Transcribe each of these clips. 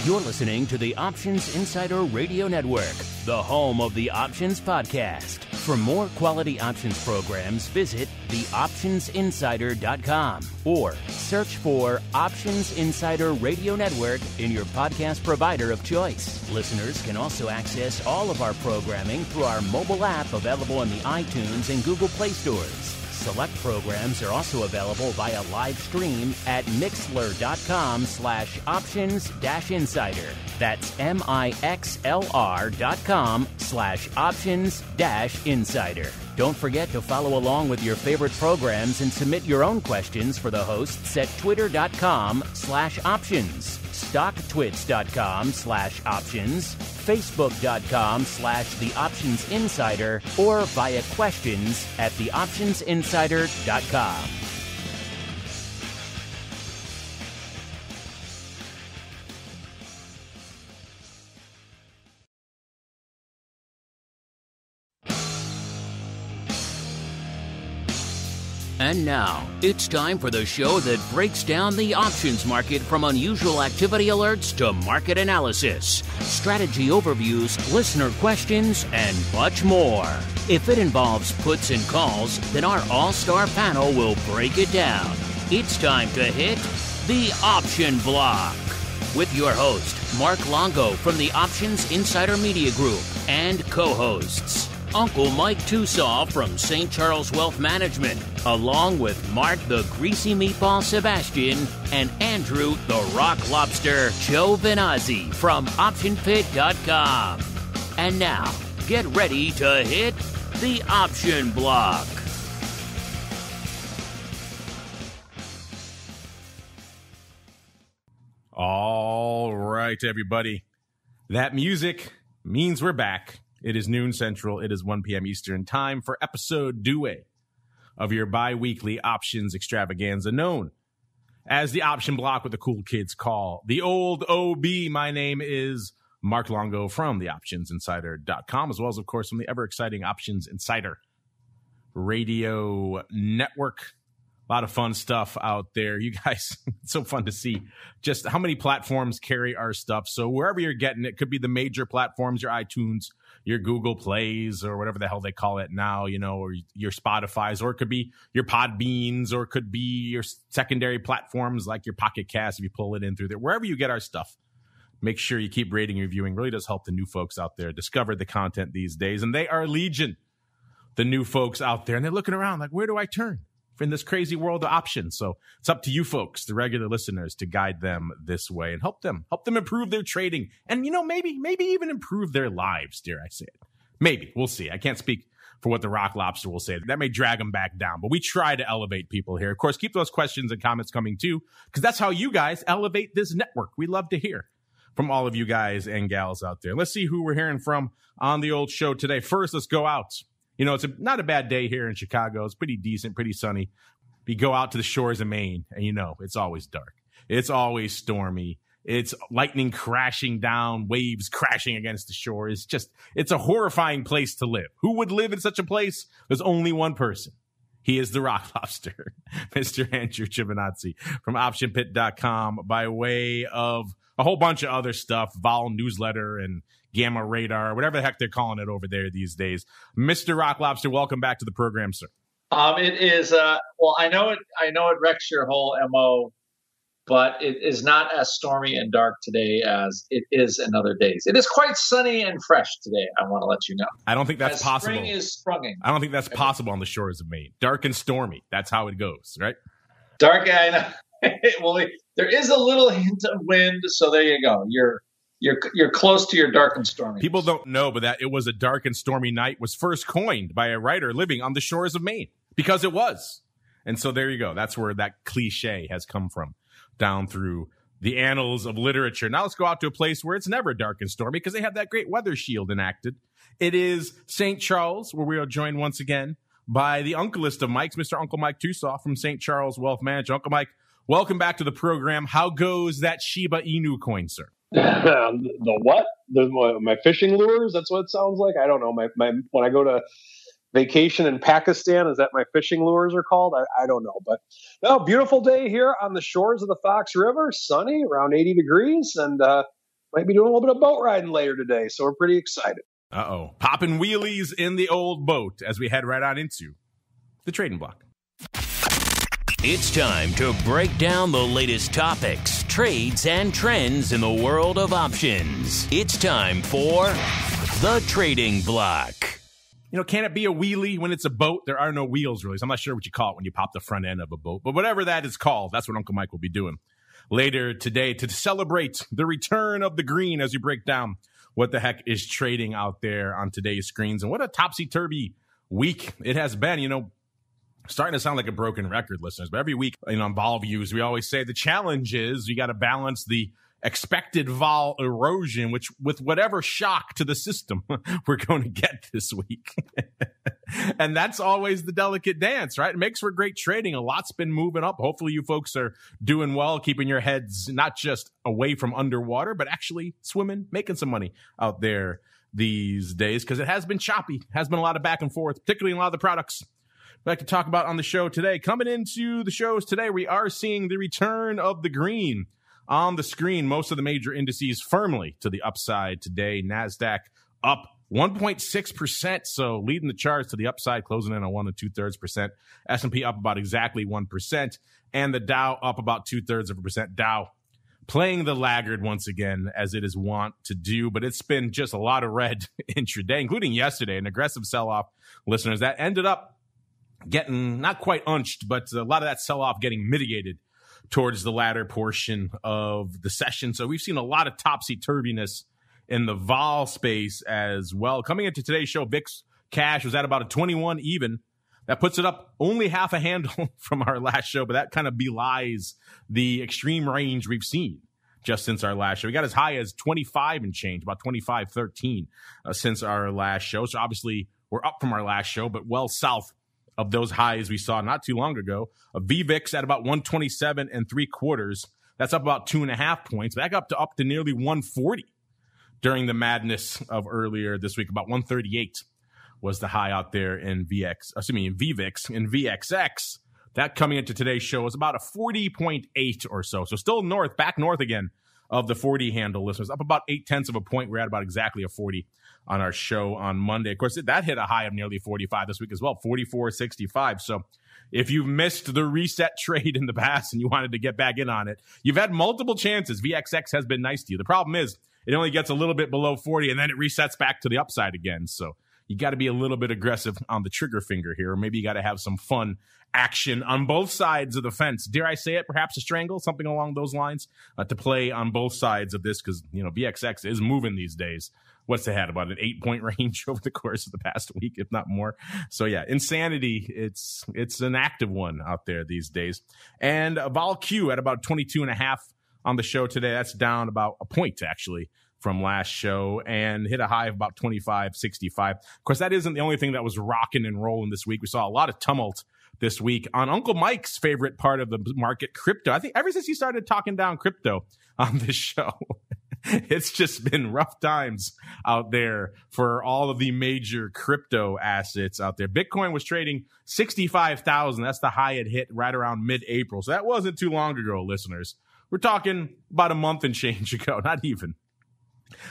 You're listening to the Options Insider Radio Network, the home of the Options Podcast. For more quality options programs, visit theoptionsinsider.com or search for Options Insider Radio Network in your podcast provider of choice. Listeners can also access all of our programming through our mobile app available in the iTunes and Google Play stores. Select programs are also available via live stream at mixlr.com/options-insider. That's mixlr.com/options-insider. Don't forget to follow along with your favorite programs and submit your own questions for the hosts at twitter.com/options, stocktwits.com/options, facebook.com/theoptionsinsider, or via questions at theoptionsinsider.com. And now, it's time for the show that breaks down the options market from unusual activity alerts to market analysis, strategy overviews, listener questions, and much more. If it involves puts and calls, then our all-star panel will break it down. It's time to hit the Option Block with your host, Mark Longo from the Options Insider Media Group, and co-hosts Uncle Mike TOSAW from St. Charles Wealth Management, along with Mark the Greasy Meatball Sebastian and Andrew the Rock Lobster GIOVINAZZI from OptionPit.com. And now, get ready to hit the Option Block. All right, everybody. That music means we're back. It is noon Central. It is 1 p.m. Eastern. Time for episode 2 of your bi-weekly options extravaganza known as the Option Block, what the cool kids call the old OB. My name is Mark Longo from the OptionsInsider.com, as well as, of course, from the ever-exciting Options Insider Radio Network. A lot of fun stuff out there. You guys, it's so fun to see just how many platforms carry our stuff. So wherever you're getting it, could be the major platforms, your iTunes, your Google Plays, or whatever the hell they call it now, you know, or your Spotifys, or it could be your Podbeans, or it could be your secondary platforms like your Pocket Cast if you pull it in through there. Wherever you get our stuff, make sure you keep rating and reviewing. Really does help the new folks out there discover the content these days. And they are legion, the new folks out there. And they're looking around like, where do I turn in this crazy world of options? So it's up to you folks, the regular listeners, to guide them this way and help them improve their trading. And, you know, maybe even improve their lives, dare I say it. Maybe. We'll see. I can't speak for what the Rock Lobster will say. That may drag them back down, but we try to elevate people here. Of course, keep those questions and comments coming too, because that's how you guys elevate this network. We love to hear from all of you guys and gals out there. Let's see who we're hearing from on the old show today. First, let's go out. You know, it's not a bad day here in Chicago. It's pretty decent, pretty sunny. We go out to the shores of Maine, and you know, it's always dark. It's always stormy. It's lightning crashing down, waves crashing against the shore. It's a horrifying place to live. Who would live in such a place? There's only one person. He is the Rock Lobster, Mr. Andrew GIOVINAZZI from OptionPit.com, by way of a whole bunch of other stuff, Vol Newsletter and Gamma Radar, whatever the heck they're calling it over there these days. Mr. Rock Lobster, welcome back to the program, sir. It is, well, I know it wrecks your whole MO, but it is not as stormy and dark today as it is in other days. It is quite sunny and fresh today, I want to let you know. I don't think that's possible. Spring is sprunging. I don't think that's possible on the shores of Maine. Dark and stormy. That's how it goes, right? Dark, I know. Well, there is a little hint of wind, so there you go. You're close to your dark and stormy. People don't know, but that it was a dark and stormy night was first coined by a writer living on the shores of Maine, because it was. And so there you go. That's where that cliche has come from, down through the annals of literature. Now let's go out to a place where it's never dark and stormy, because they have that great weather shield enacted. It is St. Charles, where we are joined once again by the uncleist of Mikes, Mr. Uncle Mike TOSAW from St. Charles Wealth Management. Uncle Mike, welcome back to the program. How goes that Shiba Inu coin, sir? The what? My fishing lures? That's what it sounds like. I don't know. My when I go to vacation in Pakistan, is that my fishing lures are called? I don't know. But no, beautiful day here on the shores of the Fox River. Sunny, around 80 degrees, and Might be doing a little bit of boat riding later today, so we're pretty excited. Uh-oh. Popping wheelies in the old boat as we head right on into the trading block. It's time to break down the latest topics, trades, and trends in the world of options. It's time for the trading block. You know, can it be a wheelie when it's a boat? There are no wheels, really. So I'm not sure what you call it when you pop the front end of a boat. But whatever that is called, that's what Uncle Mike will be doing later today to celebrate the return of the green as we break down what the heck is trading out there on today's screens. And what a topsy-turvy week it has been. You know, starting to sound like a broken record, listeners. But every week, on vol views, we always say the challenge is you got to balance the expected vol erosion, which with whatever shock to the system we're going to get this week. And that's always the delicate dance, right? It makes for great trading. A lot's been moving up. Hopefully you folks are doing well, keeping your heads not just away from underwater, but actually swimming, making some money out there these days, because it has been choppy. Has been a lot of back and forth, particularly in a lot of the products we'd like to talk about on the show today. Coming into the shows today, we are seeing the return of the green on the screen. Most of the major indices firmly to the upside today. NASDAQ up 1.6%, so leading the charts to the upside, closing in on 1 2/3%. S&P up about exactly 1%, and the Dow up about 2/3%. Dow playing the laggard once again, as it is wont to do, but it's been just a lot of red intraday, including yesterday, an aggressive sell-off, listeners, that ended up getting not quite unched, but a lot of that sell-off getting mitigated towards the latter portion of the session. So we've seen a lot of topsy-turviness in the vol space as well. Coming into today's show, VIX cash was at about a 21 even. That puts it up only half a handle from our last show, but that kind of belies the extreme range we've seen just since our last show. We got as high as 25 and change, about 25.13 since our last show. So obviously we're up from our last show, but well south of those highs we saw not too long ago. A VVIX at about 127 3/4. That's up about 2.5 points. Back up to nearly 140 during the madness of earlier this week. About 138 was the high out there in VVIX. In VXX, that coming into today's show was about a 40.8 or so. So still north, back north again of the 40 handle, listeners. Up about 0.8 of a point. We're at about exactly a 40 on our show on Monday. Of course, that hit a high of nearly 45 this week as well, 44.65. So if you've missed the reset trade in the past and you wanted to get back in on it, you've had multiple chances. VXX has been nice to you. The problem is it only gets a little bit below 40 and then it resets back to the upside again. So you got to be a little bit aggressive on the trigger finger here, or maybe you got to have some fun action on both sides of the fence. Dare I say it? Perhaps a strangle, something along those lines, to play on both sides of this, because, VXX is moving these days. What's it had? About an 8-point range over the course of the past week, if not more. So yeah, insanity. It's an active one out there these days. And Vol Q at about 22.5 on the show today. That's down about a point actually from last show, and hit a high of about 25.65. Of course, that isn't the only thing that was rocking and rolling this week. We saw a lot of tumult this week on Uncle Mike's favorite part of the market, crypto. I think ever since he started talking down crypto on this show, it's just been rough times out there for all of the major crypto assets out there. Bitcoin was trading 65,000. That's the high it hit right around mid-April. So that wasn't too long ago, listeners. We're talking about a month and change ago, not even.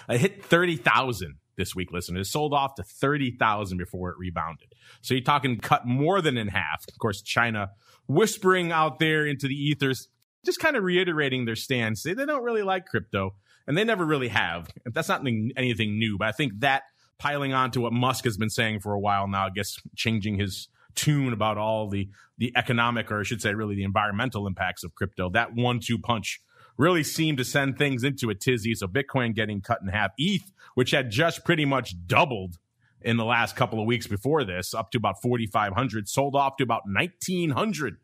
It hit 30,000 this week, listeners. It sold off to 30,000 before it rebounded. So you're talking cut more than in half. Of course, China whispering out there into the ethers, just kind of reiterating their stance. They don't really like crypto, and they never really have. That's not anything new, but I think that piling on to what Musk has been saying for a while now, I guess changing his tune about all the economic, or I should say really the environmental impacts of crypto, that 1-2 punch really seemed to send things into a tizzy. So Bitcoin getting cut in half. ETH, which had just pretty much doubled in the last couple of weeks before this, up to about 4,500, sold off to about 1,900.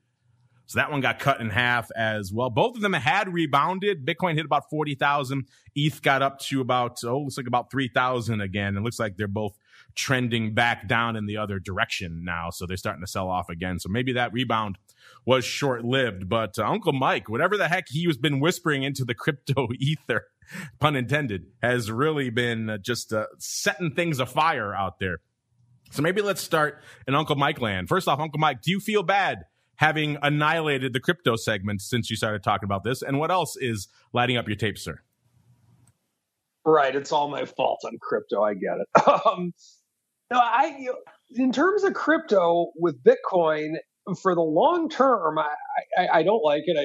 So that one got cut in half as well. Both of them had rebounded. Bitcoin hit about 40,000. ETH got up to about 3,000 again. It looks like they're both trending back down in the other direction now. So they're starting to sell off again. So maybe that rebound was short-lived. But Uncle Mike, whatever the heck he has been whispering into the crypto ether, pun intended, has really been just setting things afire out there. So maybe let's start in Uncle Mike land. First off, Uncle Mike, do you feel bad having annihilated the crypto segment since you started talking about this? And what else is lighting up your tape, sir? Right. It's all my fault on crypto. I get it. No, in terms of crypto with Bitcoin for the long term, I don't like it.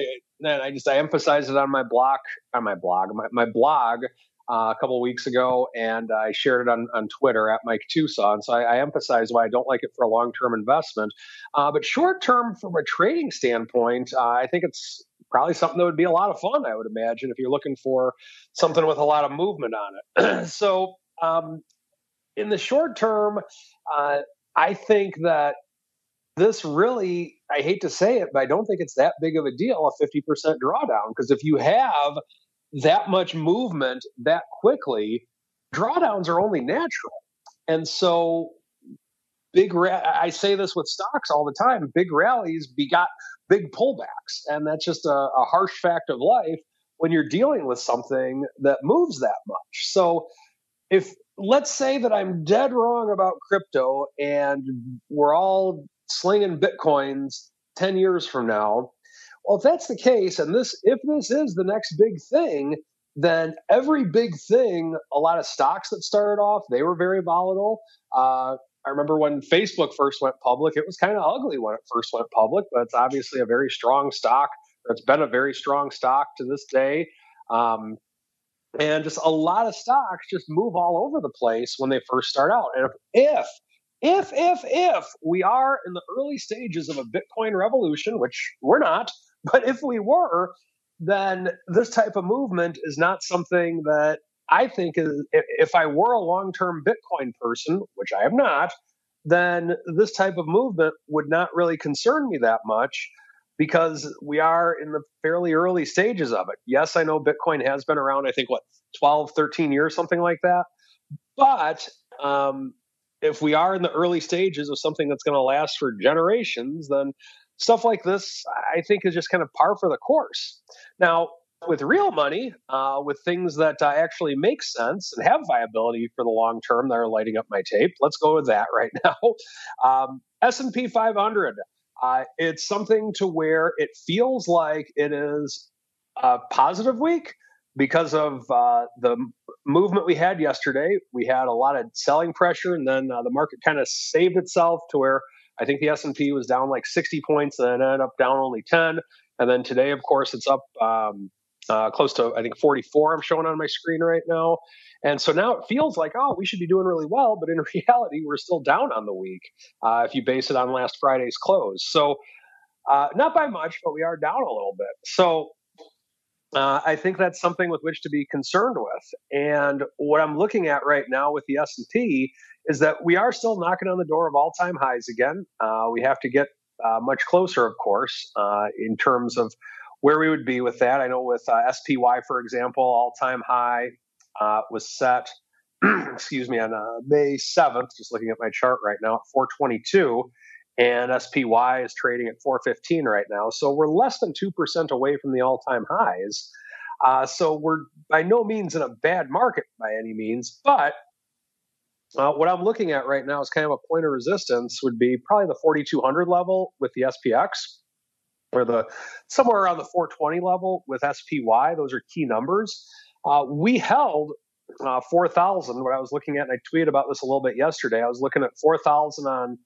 I emphasized it on my blog, a couple of weeks ago, and I shared it on Twitter at Mike TOSAW. And so I emphasize why I don't like it for a long term investment. But short term, from a trading standpoint, I think it's probably something that would be a lot of fun, I would imagine, if you're looking for something with a lot of movement on it. So, in the short term, I think that this really, I hate to say it, but I don't think it's that big of a deal, a 50% drawdown. Because if you have that much movement that quickly, drawdowns are only natural. And so I say this with stocks all the time, big rallies begot big pullbacks. And that's just a harsh fact of life when you're dealing with something that moves that much. So if let's say that I'm dead wrong about crypto and we're all slinging Bitcoins 10 years from now, well, if that's the case, and if this is the next big thing, then every big thing, a lot of stocks that started off, they were very volatile. I remember when Facebook first went public, it was kind of ugly when it first went public, but it's obviously a very strong stock, or it's been a very strong stock to this day. And just a lot of stocks just move all over the place when they first start out. And if we are in the early stages of a Bitcoin revolution, which we're not, but if we were, then this type of movement is not something that I think is, if I were a long-term Bitcoin person, which I am not, then this type of movement would not really concern me that much, because we are in the fairly early stages of it. Yes, I know Bitcoin has been around, I think, 12, 13 years, something like that. But if we are in the early stages of something that's going to last for generations, then stuff like this, I think, is just kind of par for the course. Now, with real money, with things that actually make sense and have viability for the long term that are lighting up my tape, let's go with that right now. S&P 500. It's something to where it feels like it is a positive week because of the movement we had yesterday. We had a lot of selling pressure, and then the market kind of saved itself to where I think the S&P was down like 60 points and ended up down only 10. And then today, of course, it's up close to, I think, 44 I'm showing on my screen right now. And so now it feels like, oh, we should be doing really well. But in reality, we're still down on the week if you base it on last Friday's close. So not by much, but we are down a little bit. So I think that's something with which to be concerned with. And what I'm looking at right now with the S&P is that we are still knocking on the door of all-time highs again. We have to get much closer, of course, in terms of where we would be with that. I know with SPY, for example, all-time high was set, excuse me, on May 7th, just looking at my chart right now, at 422. And SPY is trading at 415 right now. So we're less than 2% away from the all-time highs. So we're by no means in a bad market by any means. But what I'm looking at right now is kind of a point of resistance would be probably the 4,200 level with the SPX, or somewhere around the 420 level with SPY. Those are key numbers. We held 4,000. What I was looking at, and I tweeted about this a little bit yesterday, I was looking at 4,000 on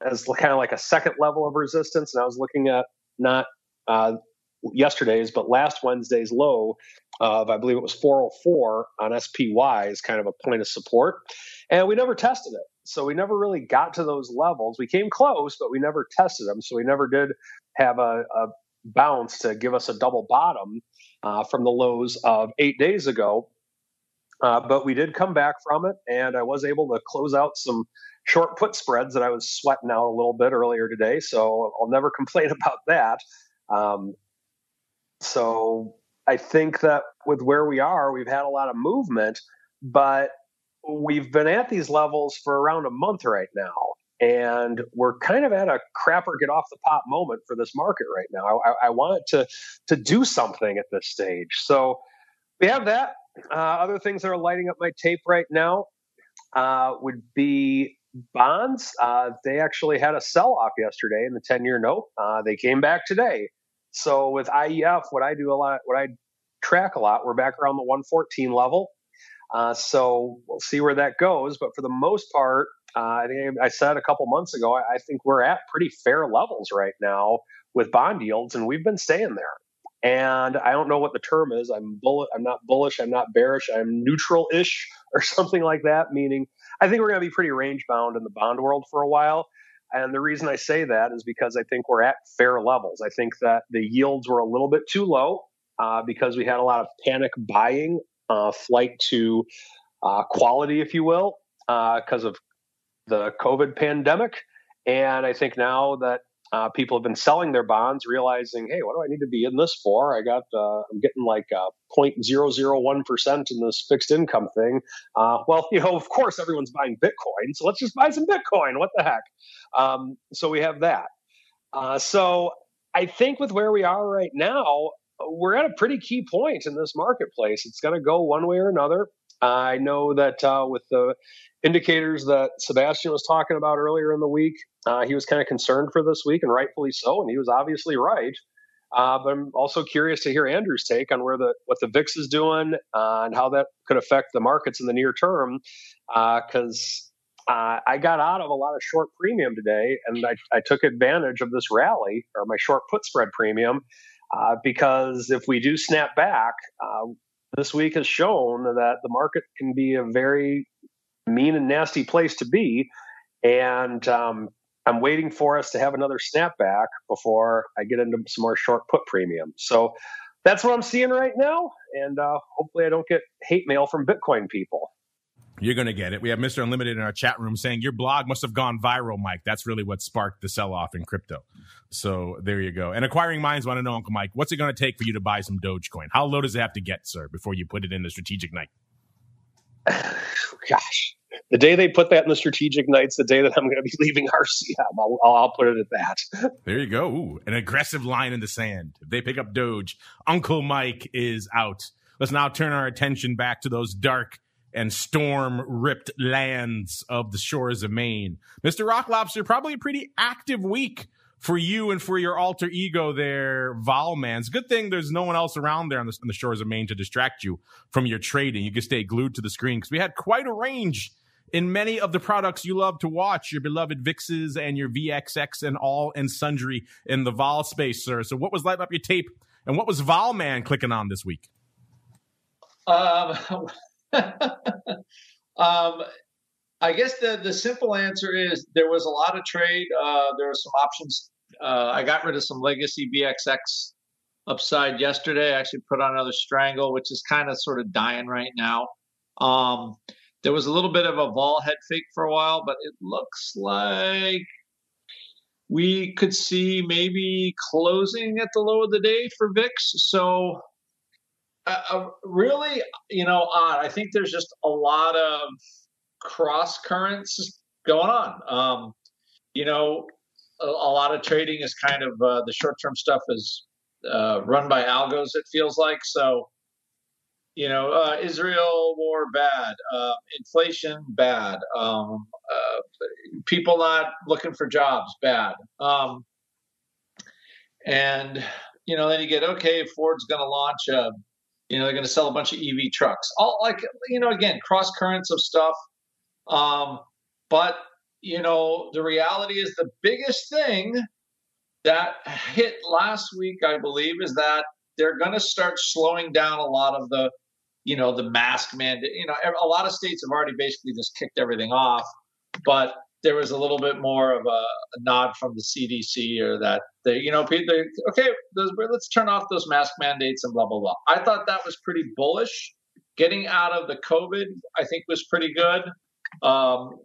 as kind of like a second level of resistance. And I was looking at not yesterday's, but last Wednesday's low of, I believe it was 404 on SPY as kind of a point of support. And we never tested it. So we never really got to those levels. We came close, but we never tested them. So we never did have a bounce to give us a double bottom from the lows of 8 days ago. But we did come back from it, and I was able to close out some short put spreads that I was sweating out a little bit earlier today. So I'll never complain about that. So I think that with where we are, we've had a lot of movement, but we've been at these levels for around a month right now. And we're kind of at a crapper get off the pot moment for this market right now. I want it to do something at this stage. So we have that. Other things that are lighting up my tape right now would be bonds. They actually had a sell-off yesterday in the 10-year note. They came back today. So with IEF, what I track a lot. We're back around the 114 level. So we'll see where that goes. But for the most part, I think I said a couple months ago, I think we're at pretty fair levels right now with bond yields, and we've been staying there. And I don't know what the term is. I'm not bullish. I'm not bearish. I'm neutral-ish or something like that, meaning I think we're going to be pretty range-bound in the bond world for a while. And the reason I say that is because I think we're at fair levels. I think that the yields were a little bit too low because we had a lot of panic buying, flight to quality, if you will, because of the COVID pandemic. And I think now that people have been selling their bonds, realizing, hey, what do I need to be in this for? I'm getting like 0.001% in this fixed income thing. Well, of course, everyone's buying Bitcoin, so let's just buy some Bitcoin. What the heck? So we have that. So I think with where we are right now, we're at a pretty key point in this marketplace. It's going to go one way or another. I know that with the indicators that Sebastian was talking about earlier in the week, he was kind of concerned for this week, and rightfully so, and he was obviously right. But I'm also curious to hear Andrew's take on what the VIX is doing and how that could affect the markets in the near term, because I got out of a lot of short premium today, and I took advantage of this rally, or my short put spread premium, because if we do snap back, this week has shown that the market can be a very mean and nasty place to be. And I'm waiting for us to have another snapback before I get into some more short put premium. So that's what I'm seeing right now. And hopefully I don't get hate mail from Bitcoin people. You're going to get it. We have Mr. Unlimited in our chat room saying your blog must have gone viral, Mike. That's really what sparked the sell-off in crypto. So there you go. And Acquiring Minds want to know, Uncle Mike, what's it going to take for you to buy some Dogecoin? How low does it have to get, sir, before you put it in the strategic night? Gosh, the day they put that in the strategic night's the day that I'm going to be leaving RCM. I'll put it at that. There you go. Ooh, an aggressive line in the sand. If they pick up Doge, Uncle Mike is out. Let's now turn our attention back to those dark and storm-ripped lands of the shores of Maine. Mr. Rock Lobster, probably a pretty active week for you and for your alter ego there, Volman. It's a good thing there's no one else around there on the shores of Maine to distract you from your trading. You can stay glued to the screen because we had quite a range in many of the products you love to watch, your beloved VIXs and your VXX and all and sundry in the vol space, sir. So what was lighting up your tape, and what was Volman clicking on this week? I guess the simple answer is there was a lot of trade. There were some options. I got rid of some legacy VXX upside yesterday. I actually put on another strangle, which is kind of sort of dying right now. There was a little bit of a vol head fake for a while, but it looks like we could see maybe closing at the low of the day for VIX. So really, odd. I think there's just a lot of cross currents going on. A lot of trading is kind of the short-term stuff is run by algos, it feels like. So, Israel war bad, inflation bad, people not looking for jobs bad. And, then you get, okay, Ford's going to launch they're going to sell a bunch of EV trucks. All again, cross currents of stuff. But, the reality is the biggest thing that hit last week, I believe, is that they're going to start slowing down a lot of the mask mandate. A lot of states have already basically just kicked everything off, but there was a little bit more of a nod from the CDC or that okay, let's turn off those mask mandates and blah, blah, blah. I thought that was pretty bullish. Getting out of the COVID, I think, was pretty good.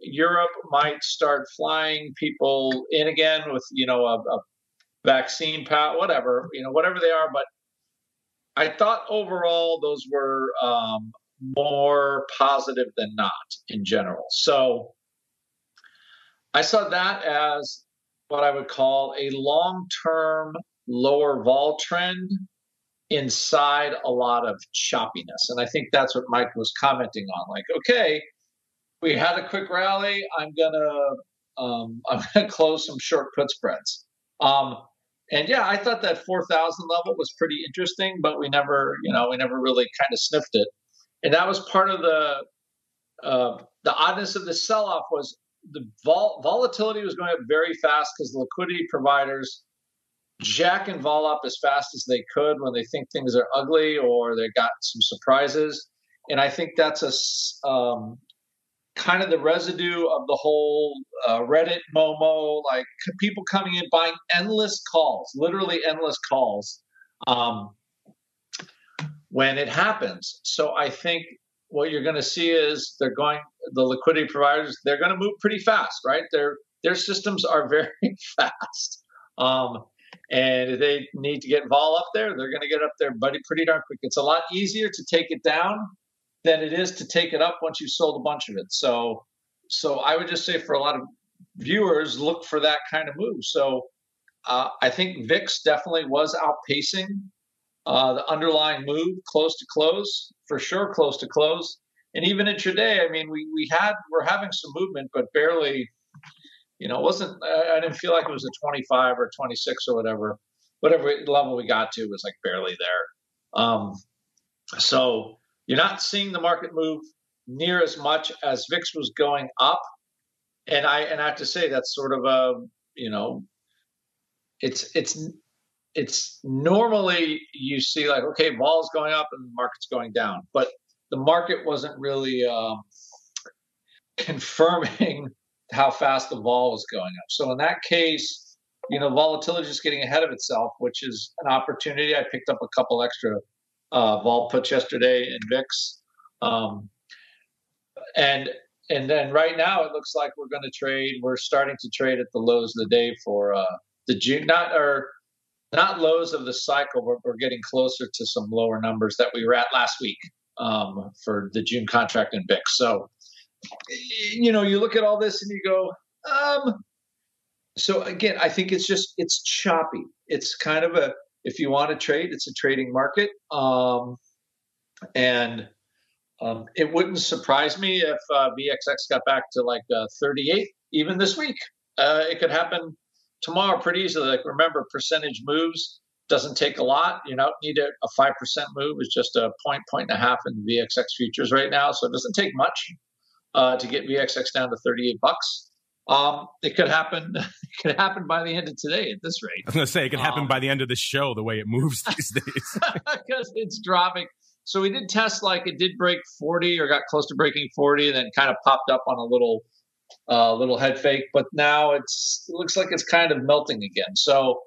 Europe might start flying people in again with, a vaccine whatever they are. But I thought overall those were more positive than not in general. So I saw that as what I would call a long-term lower vol trend inside a lot of choppiness. And I think that's what Mike was commenting on. Like, okay, we had a quick rally. I'm gonna close some short put spreads. And yeah, I thought that 4,000 level was pretty interesting, but we never really kind of sniffed it. And that was part of the oddness of the sell-off was the volatility was going up very fast because the liquidity providers jack and vol up as fast as they could when they think things are ugly or they got some surprises. And I think that's kind of the residue of the whole Reddit Momo, like people coming in buying endless calls, literally endless calls when it happens. So I think what you're going to see is the liquidity providers, they're going to move pretty fast, right? Their systems are very fast. And if they need to get vol up there, they're going to get up there pretty darn quick. It's a lot easier to take it down than it is to take it up once you've sold a bunch of it. So I would just say for a lot of viewers, look for that kind of move. So I think VIX definitely was outpacing the underlying move close to close, for sure close to close. And even intraday, I mean, we're having some movement, but barely, it wasn't, I didn't feel like it was a 25 or 26 or whatever level we got to was like barely there. So you're not seeing the market move near as much as VIX was going up. And I have to say that's sort of it's normally you see like, okay, vol's going up and the market's going down, but the market wasn't really confirming how fast the vol was going up. So in that case, volatility is getting ahead of itself, which is an opportunity. I picked up a couple extra vol puts yesterday in VIX. And then right now it looks like we're starting to trade at the lows of the day for the June, not lows of the cycle, but we're getting closer to some lower numbers that we were at last week for the June contract in VIX. So, you look at all this and you go, so again, I think it's choppy. It's kind of if you want to trade, it's a trading market. And it wouldn't surprise me if VXX got back to like 38 even this week. It could happen tomorrow pretty easily. Like, remember, percentage moves doesn't take a lot. You don't need a 5% move. It's just a point and a half in the VXX futures right now. So it doesn't take much to get VXX down to $38. It could happen. It could happen by the end of today at this rate. I was going to say it could happen by the end of the show the way it moves these days because it's dropping. So we did test, like it did break 40 or got close to breaking 40, and then kind of popped up on a little head fake. But now it looks like it's kind of melting again. So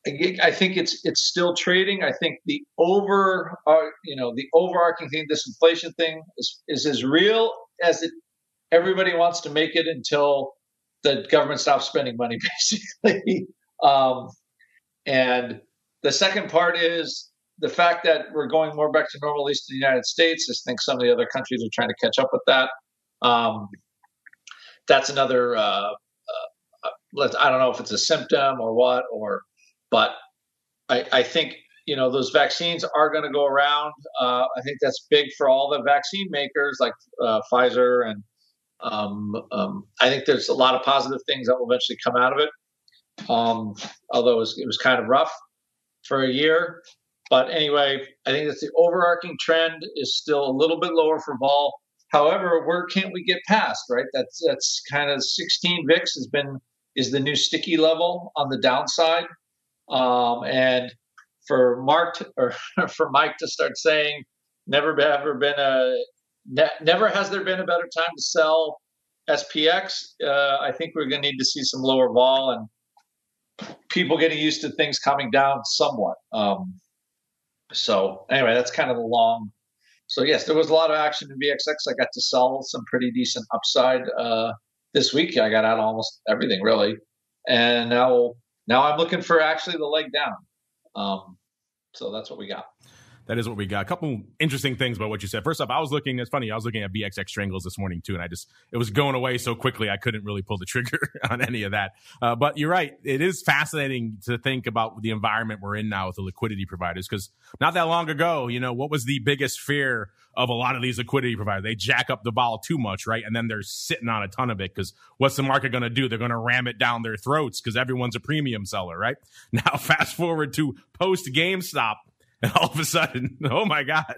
I think it's still trading. I think the overarching thing, this inflation thing, is as real as everybody wants to make it until the government stops spending money, basically. And the second part is the fact that we're going more back to normal, at least in the United States. I think some of the other countries are trying to catch up with that. That's another. I don't know if it's a symptom or what, but I think those vaccines are going to go around. I think that's big for all the vaccine makers like Pfizer, and I think there's a lot of positive things that will eventually come out of it. Although it was kind of rough for a year. But anyway, I think that the overarching trend is still a little bit lower for vol. However, where can't we get past, right? That's kind of 16 VIX is the new sticky level on the downside. And for Mike to start saying, never has there been a better time to sell SPX. I think we're going to need to see some lower vol and people getting used to things coming down somewhat. So anyway, that's kind of the long. So yes, there was a lot of action in VXX. I got to sell some pretty decent upside this week. I got out almost everything really, and now I'm looking for actually the leg down. So that's what we got. that is what we got. A couple interesting things about what you said. First off, it's funny, I was looking at BXX Strangles this morning too, and it was going away so quickly I couldn't really pull the trigger on any of that. But you're right. It is fascinating to think about the environment we're in now with the liquidity providers, because not that long ago, what was the biggest fear of a lot of these liquidity providers? They jack up the vol too much, right? And then they're sitting on a ton of it, because what's the market going to do? They're going to ram it down their throats because everyone's a premium seller, right? Now, fast forward to post GameStop. And all of a sudden, oh my God,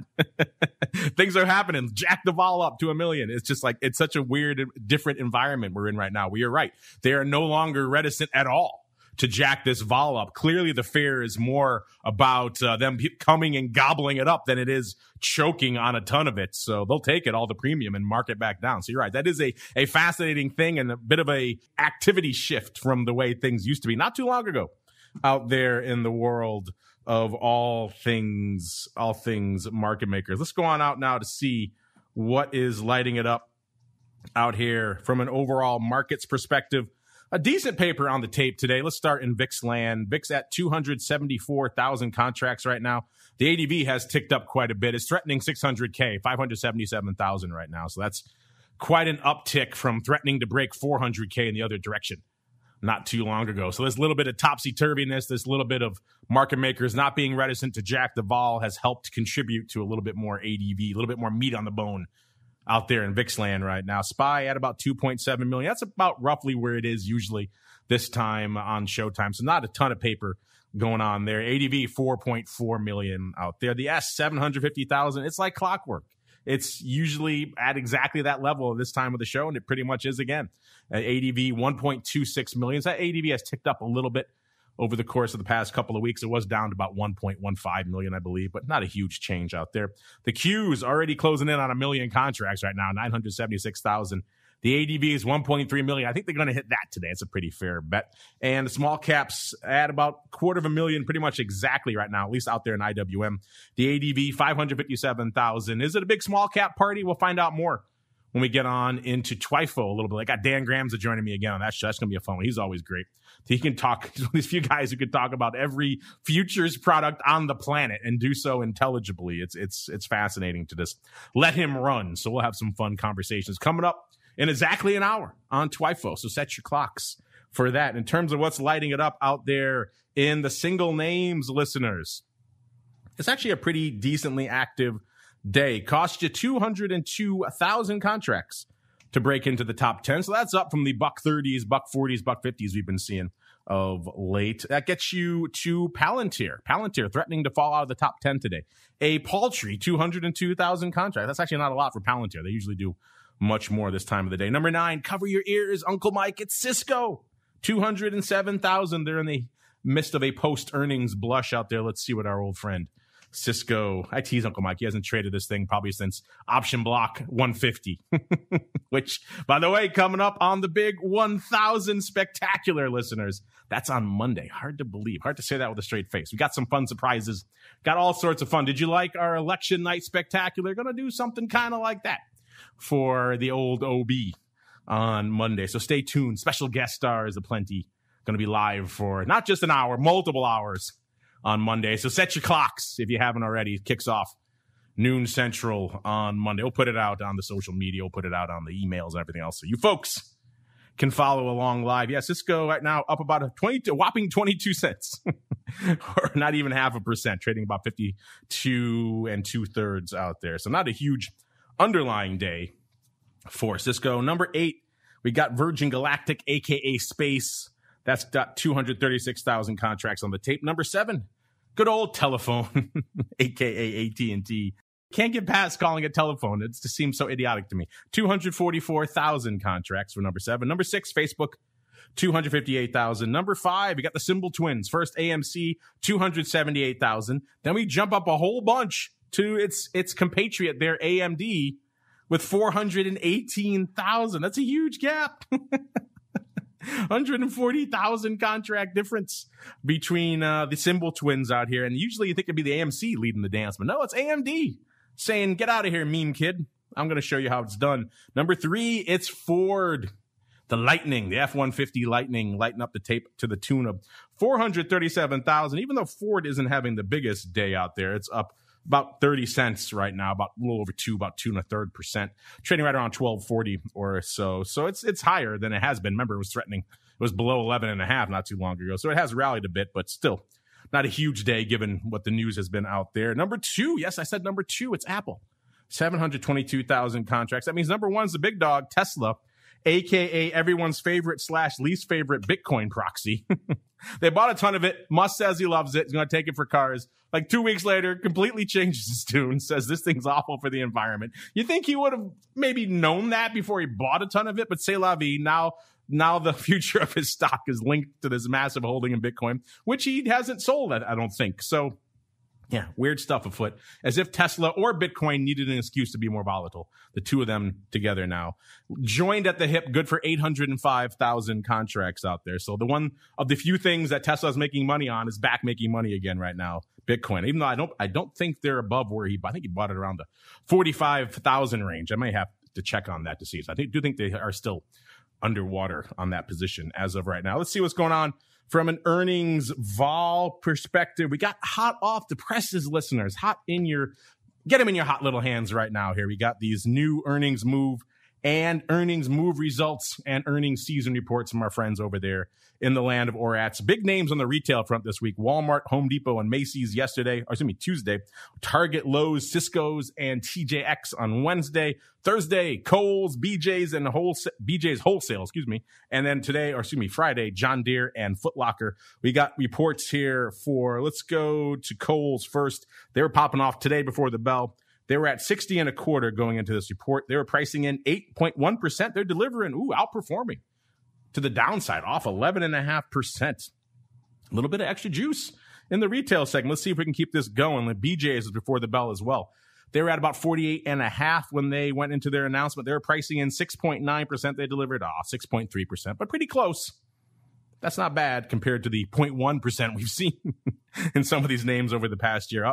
things are happening. Jack the vol up to 1 million. It's just like, it's such a weird, different environment we're in right now. We are right. They are no longer reticent at all to jack this vol up. Clearly, the fear is more about them coming and gobbling it up than it is choking on a ton of it. So they'll take it, all the premium, and mark it back down. So you're right. That is a fascinating thing and a bit of a activity shift from the way things used to be not too long ago out there in the world of all things market makers. Let's go on out now to see what is lighting it up out here from an overall markets perspective. A decent paper on the tape today. Let's start in VIX land. VIX at 274,000 contracts right now. The ADV has ticked up quite a bit. It's threatening 600K, 577,000 right now. So that's quite an uptick from threatening to break 400K in the other direction not too long ago. So there's a little bit of topsy-turviness, this little bit of market makers not being reticent to jack the vol has helped contribute to a little bit more ADV, a little bit more meat on the bone out there in VIX land right now. SPY at about 2.7 million. That's about roughly where it is usually this time on Showtime. So not a ton of paper going on there. ADV 4.4 million out there. The S 750,000. It's like clockwork. It's usually at exactly that level at this time of the show, and it pretty much is again. ADV 1.26 million. So that ADV has ticked up a little bit over the course of the past couple of weeks. It was down to about 1.15 million, I believe, but not a huge change out there. The Q's already closing in on 1 million contracts right now, 976,000. The ADV is 1.3 million. I think they're going to hit that today. It's a pretty fair bet. And the small caps at about 250,000, pretty much exactly right now, at least out there in IWM. The ADV, 557,000. Is it a big small cap party? We'll find out more when we get on into TWIFO a little bit. I got Dan Grams joining me again on that show. That's going to be a fun one. He's always great. He can talk. He's one of these few guys who can talk about every futures product on the planet and do so intelligibly. It's fascinating to just let him run. So we'll have some fun conversations coming up in exactly an hour on TWIFO. So set your clocks for that. In terms of what's lighting it up out there in the single names, listeners, it's actually a pretty decently active day. Cost you 202,000 contracts to break into the top 10. So that's up from the $130s, $140s, $150s we've been seeing of late. That gets you to Palantir. Palantir threatening to fall out of the top 10 today. A paltry 202,000 contracts. That's actually not a lot for Palantir. They usually do much more this time of the day. Number 9, cover your ears, Uncle Mike. It's Cisco. 207,000. They're in the midst of a post-earnings blush out there. Let's see what our old friend Cisco. I tease Uncle Mike. He hasn't traded this thing probably since option block 150, which, by the way, coming up on the big 1,000 spectacular, listeners. That's on Monday. Hard to believe. Hard to say that with a straight face. We got some fun surprises. Got all sorts of fun. Did you like our election night spectacular? Going to do something kind of like that for the old OB on Monday. So stay tuned. Special guest stars aplenty. Going to be live for not just an hour, multiple hours on Monday. So set your clocks if you haven't already. It kicks off noon central on Monday. We'll put it out on the social media. We'll put it out on the emails and everything else. So you folks can follow along live. Yeah, Cisco right now up about a whopping 22 cents or not even 0.5%, trading about 52 2/3 out there. So not a huge underlying day for Cisco. Number 8, we got Virgin Galactic, aka Space. That's got 236,000 contracts on the tape. Number 7, good old Telephone, aka AT&T. Can't get past calling it Telephone. It just seems so idiotic to me. 244,000 contracts for number 7. Number 6, Facebook, 258,000. Number 5, we got the Symbol Twins. First, AMC, 278,000. Then we jump up a whole bunch to its compatriot there, AMD, with 418,000. That's a huge gap. 140,000 contract difference between the Symbol Twins out here. And usually you think it'd be the AMC leading the dance, but no, it's AMD saying, get out of here, meme kid. I'm going to show you how it's done. Number 3, it's Ford. The Lightning, the F-150 Lightning, lighting up the tape to the tune of 437,000. Even though Ford isn't having the biggest day out there, it's up about 30 cents right now, about a little over about 2.33%, trading right around 12.40 or so. So it's higher than it has been. Remember, it was threatening. It was below 11.5 not too long ago. So it has rallied a bit, but still not a huge day given what the news has been out there. Number 2, yes, I said number 2, it's Apple. 722,000 contracts. That means number 1 is the big dog, Tesla, a.k.a. everyone's favorite / least favorite Bitcoin proxy. They bought a ton of it. Musk says he loves it. He's going to take it for cars. Like 2 weeks later, completely changes his tune, says this thing's awful for the environment. You think he would have maybe known that before he bought a ton of it, but c'est la vie. Now the future of his stock is linked to this massive holding in Bitcoin, which he hasn't sold, I don't think. So, yeah, weird stuff afoot. As if Tesla or Bitcoin needed an excuse to be more volatile. The two of them together now. Joined at the hip, good for 805,000 contracts out there. So the one of the few things that Tesla's making money on is back making money again right now. Bitcoin, even though I don't think they're above where I think he bought it around the 45,000 range. I may have to check on that to see. So I do think they are still underwater on that position as of right now. Let's see what's going on from an earnings vol perspective. We got hot off the presses, listeners. Get them in your hot little hands right now here. We got these new earnings move results and earnings season reports from our friends over there in the land of Orats. Big names on the retail front this week. Walmart, Home Depot, and Macy's Tuesday. Target, Lowe's, Cisco's, and TJX on Wednesday. Thursday, Kohl's, BJ's Wholesale, And then Friday, John Deere and Foot Locker. We got reports here let's go to Kohl's first. They were popping off today before the bell. They were at 60 and a quarter going into this report. They were pricing in 8.1%. They're delivering, outperforming to the downside, off 11.5%. A little bit of extra juice in the retail segment. Let's see if we can keep this going. The BJ's is before the bell as well. They were at about 48.5 when they went into their announcement. They were pricing in 6.9%. They delivered 6.3%, but pretty close. That's not bad compared to the 0.1% we've seen in some of these names over the past year.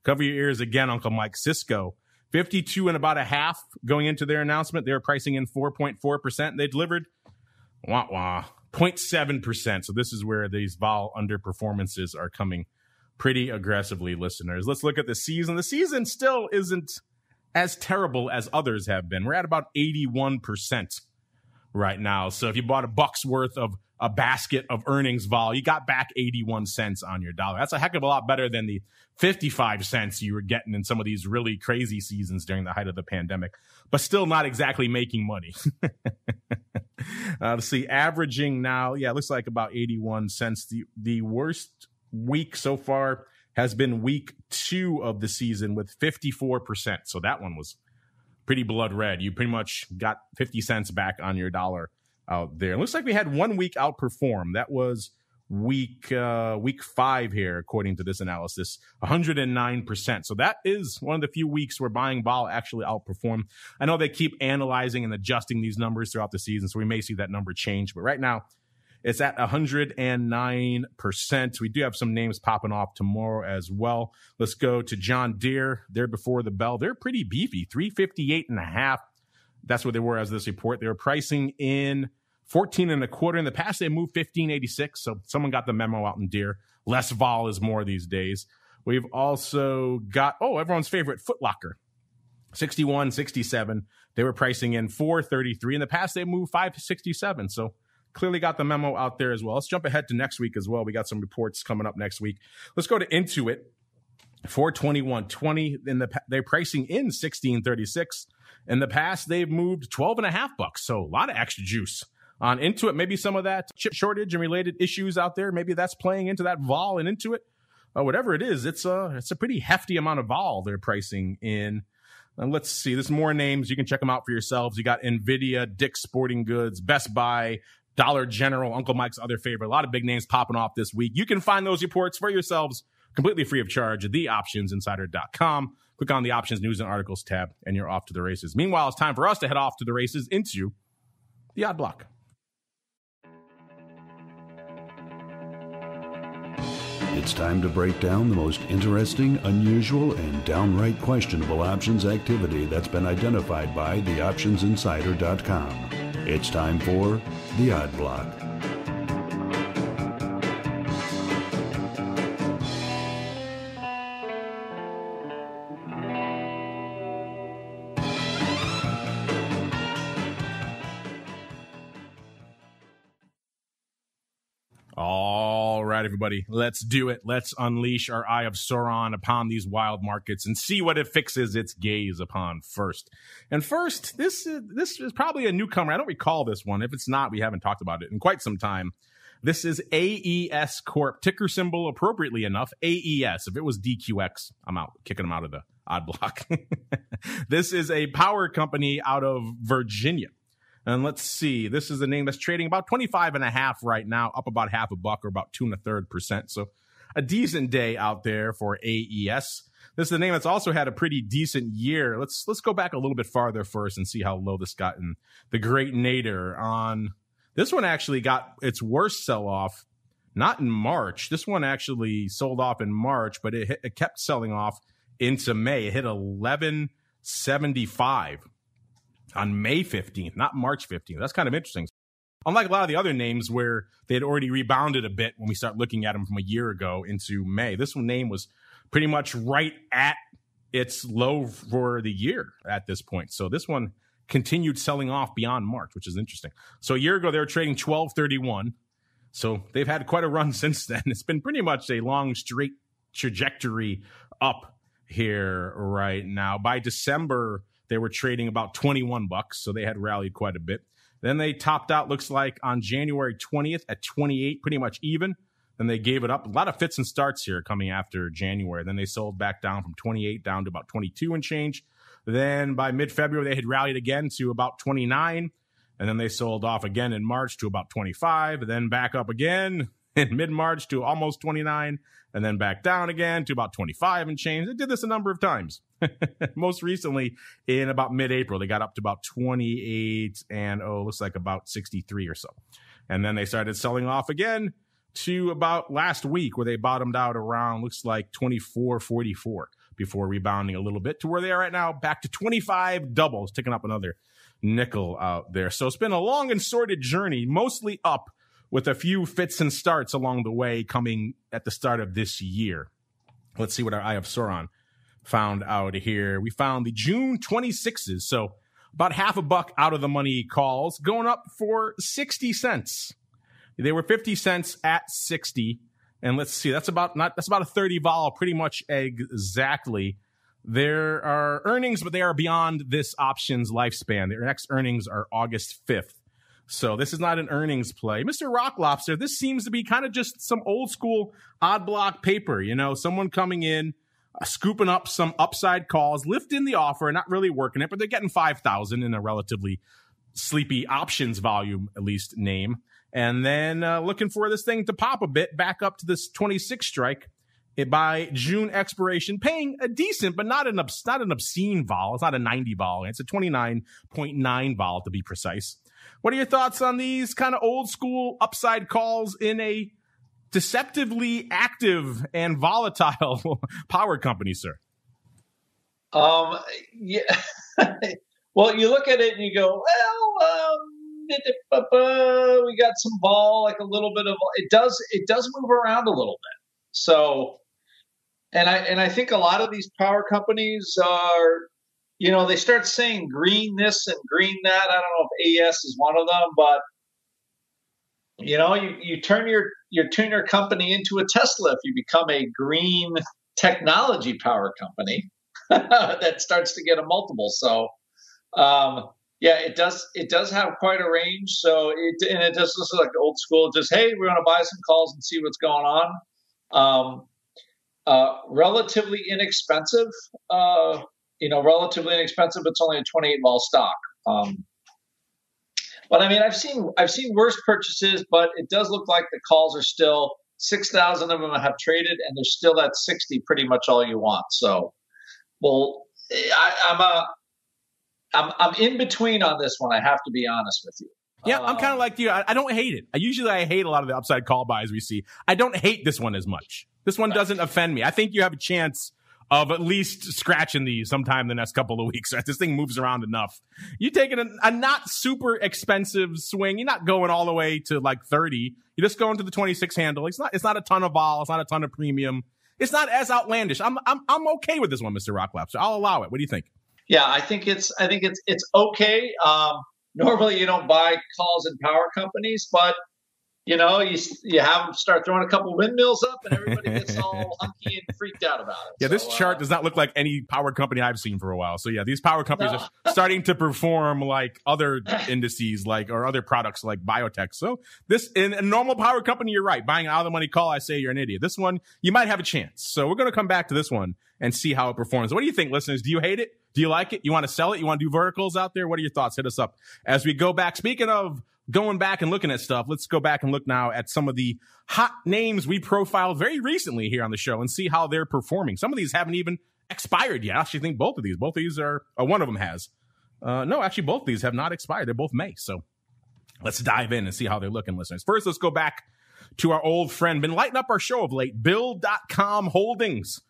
Cover your ears again, Uncle Mike. Cisco, 52 and about a half going into their announcement. They were pricing in 4.4%. They delivered 0.7%. So this is where these vol underperformances are coming pretty aggressively, listeners. Let's look at the season. The season still isn't as terrible as others have been. We're at about 81% right now. So if you bought $1 worth of a basket of earnings vol, you got back 81 cents on your dollar. That's a heck of a lot better than the 55 cents you were getting in some of these really crazy seasons during the height of the pandemic, but still not exactly making money. Let's see, averaging now, it looks like about 81 cents. The worst week so far has been week 2 of the season with 54%. So that one was pretty blood red. You pretty much got 50 cents back on your dollar out there. It looks like we had 1 week outperform. That was week 5 here, according to this analysis, 109%. So that is one of the few weeks where buying vol actually outperformed. I know they keep analyzing and adjusting these numbers throughout the season, so we may see that number change. But right now, it's at 109%. We do have some names popping off tomorrow as well. Let's go to John Deere. They're before the bell. They're pretty beefy, 358.5. That's what they were as this report. They were pricing in 14 and a quarter. In the past, they moved 15.86. So someone got the memo out in Deere. Less vol is more these days. We've also got, everyone's favorite, Foot Locker, 61.67. They were pricing in 4.33. In the past, they moved 5.67. So clearly got the memo out there as well. Let's jump ahead to next week as well. We got some reports coming up next week. Let's go to Intuit, 421.20. They're pricing in 16.36. In the past, they've moved $12.50. So a lot of extra juice on Intuit. Maybe some of that chip shortage and related issues out there, maybe that's playing into that vol and Intuit. Whatever it is, it's a pretty hefty amount of vol they're pricing in. Let's see. There's more names. You can check them out for yourselves. You got NVIDIA, Dick's Sporting Goods, Best Buy, Dollar General, Uncle Mike's other favorite. A lot of big names popping off this week. You can find those reports for yourselves completely free of charge at theoptionsinsider.com. Click on the Options News and Articles tab, and you're off to the races. Meanwhile, it's time for us to head off to the races into the Odd Block. It's time to break down the most interesting, unusual, and downright questionable options activity that's been identified by theoptionsinsider.com. It's time for the Odd Block. right, everybody, let's do it. Let's unleash our Eye of Sauron upon these wild markets and see what it fixes its gaze upon first. And first, this is probably a newcomer. I don't recall this one. If it's not, we haven't talked about it in quite some time. This is AES Corp, ticker symbol appropriately enough, AES. If it was DQX, I'm out, kicking them out of the odd block. This is a power company out of Virginia. And let's see, this is a name that's trading about 25.5 right now, up about half a buck or about 2 1/3%. So a decent day out there for AES. This is a name that's also had a pretty decent year. Let's go back a little bit farther first and see how low this got in the Great Nadir. On this one actually got its worst sell-off, not in March. This one actually sold off in March, but it kept selling off into May. It hit 11.75 on May 15th, not March 15th. That's kind of interesting. Unlike a lot of the other names where they had already rebounded a bit when we start looking at them from a year ago into May, this one name was pretty much right at its low for the year at this point. So this one continued selling off beyond March, which is interesting. So a year ago, they were trading 12.31. So they've had quite a run since then. It's been pretty much a long, straight trajectory up here right now. By December, they were trading about 21 bucks, so they had rallied quite a bit. Then they topped out, looks like, on January 20th at 28, pretty much even. Then they gave it up. A lot of fits and starts here coming after January. Then they sold back down from 28 down to about 22 and change. Then by mid-February, they had rallied again to about 29. And then they sold off again in March to about 25. And then back up again in mid-March to almost 29. And then back down again to about 25 and change. They did this a number of times. Most recently, in about mid-April, they got up to about 28 and, looks like about 63 or so. And then they started selling off again to about last week, where they bottomed out around, looks like 24.44 before rebounding a little bit to where they are right now, back to 25 doubles, ticking up another nickel out there. So it's been a long and sordid journey, mostly up, with a few fits and starts along the way coming at the start of this year. Let's see what our Eye of Sauron found out here. We found the June 26s, so about half a buck out of the money calls, going up for 60 cents. They were 50 cents at 60, and let's see, that's about a 30 vol, pretty much exactly. There are earnings, but they are beyond this option's lifespan. Their next earnings are August 5th. So this is not an earnings play. Mr. Rock Lobster, this seems to be kind of just some old school odd block paper, someone coming in, scooping up some upside calls, lifting the offer, not really working it, but they're getting 5,000 in a relatively sleepy options volume, at least name. And then looking for this thing to pop a bit back up to this 26 strike by June expiration, paying a decent, but not an obscene vol. It's not a 90 vol. It's a 29.9 vol to be precise. What are your thoughts on these kind of old school upside calls in a deceptively active and volatile power company, sir? Yeah. Well, you look at it and you go, we got some vol, like a little bit of it does move around a little bit. So, and I think a lot of these power companies are, they start saying green this and green that. I don't know if AES is one of them, but you turn your company into a Tesla if you become a green technology power company that starts to get a multiple. So, it does have quite a range. So it does look like old school. Just, hey, we're going to buy some calls and see what's going on. Relatively inexpensive. Relatively inexpensive. It's only a 28 vol stock. But I mean, I've seen worse purchases, but it does look like the calls are still 6,000 of them have traded, and they're still at 60, pretty much all you want. So, well, I'm in between on this one. I have to be honest with you. Yeah, I'm kind of like you. I don't hate it. I hate a lot of the upside call buys we see. I don't hate this one as much. This one doesn't offend me. I think you have a chance of at least scratching these sometime in the next couple of weeks. Right? This thing moves around enough. You taking a not super expensive swing. You're not going all the way to like 30. You're just going to the 26 handle. It's not a ton of vol. It's not a ton of premium. It's not as outlandish. I'm okay with this one, Mr. Rock Lobster. I'll allow it. What do you think? Yeah, I think it's okay. Normally you don't buy calls in power companies, but you have them start throwing a couple windmills up, and everybody gets all hunky and freaked out about it. Yeah, this chart does not look like any power company I've seen for a while. So yeah, these power companies are starting to perform like other indices, or other products like biotech. So this, in a normal power company, you're right. Buying out of the money call, I say you're an idiot. This one, you might have a chance. So we're going to come back to this one and see how it performs. What do you think, listeners? Do you hate it? Do you like it? You want to sell it? You want to do verticals out there? What are your thoughts? Hit us up as we go back. Speaking of going back and looking at stuff, let's go back and look now at some of the hot names we profiled very recently here on the show and see how they're performing. Some of these haven't even expired yet. I actually think both of these are, one of them has. No, actually both of these have not expired. They're both May. So let's dive in and see how they're looking, listeners. First, let's go back to our old friend, been lighting up our show of late, Bill.com Holdings.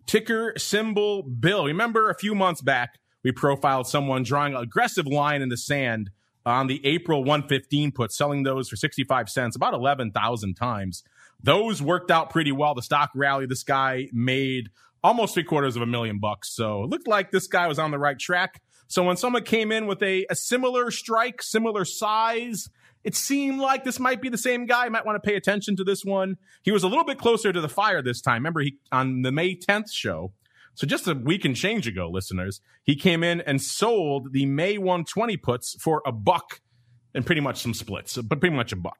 Ticker symbol Bill. Remember a few months back, we profiled someone drawing an aggressive line in the sand on the April 115 put, selling those for 65 cents, about 11,000 times. Those worked out pretty well. The stock rally, this guy made almost $750,000. So it looked like this guy was on the right track. So when someone came in with a similar strike, similar size, it seemed like this might be the same guy. You might want to pay attention to this one. He was a little bit closer to the fire this time. Remember, on the May 10th show, so just a week and change ago, listeners, he came in and sold the May 120 puts for $1 and pretty much some splits, but pretty much $1.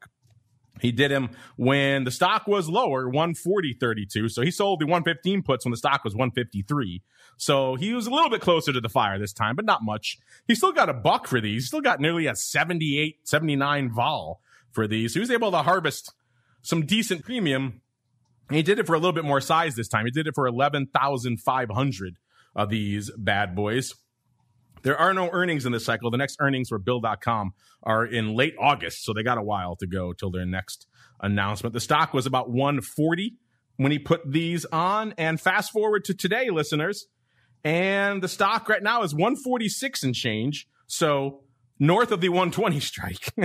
He did him when the stock was lower, 140.32. So he sold the 115 puts when the stock was 153. So he was a little bit closer to the fire this time, but not much. He still got $1 for these. He still got nearly a 78, 79 vol for these. So he was able to harvest some decent premium. And he did it for a little bit more size this time. He did it for 11,500 of these bad boys. There are no earnings in this cycle. The next earnings for Bill.com are in late August, so they got a while to go till their next announcement. The stock was about 140 when he put these on, and fast forward to today, listeners, and the stock right now is 146 and change, so north of the 120 strike.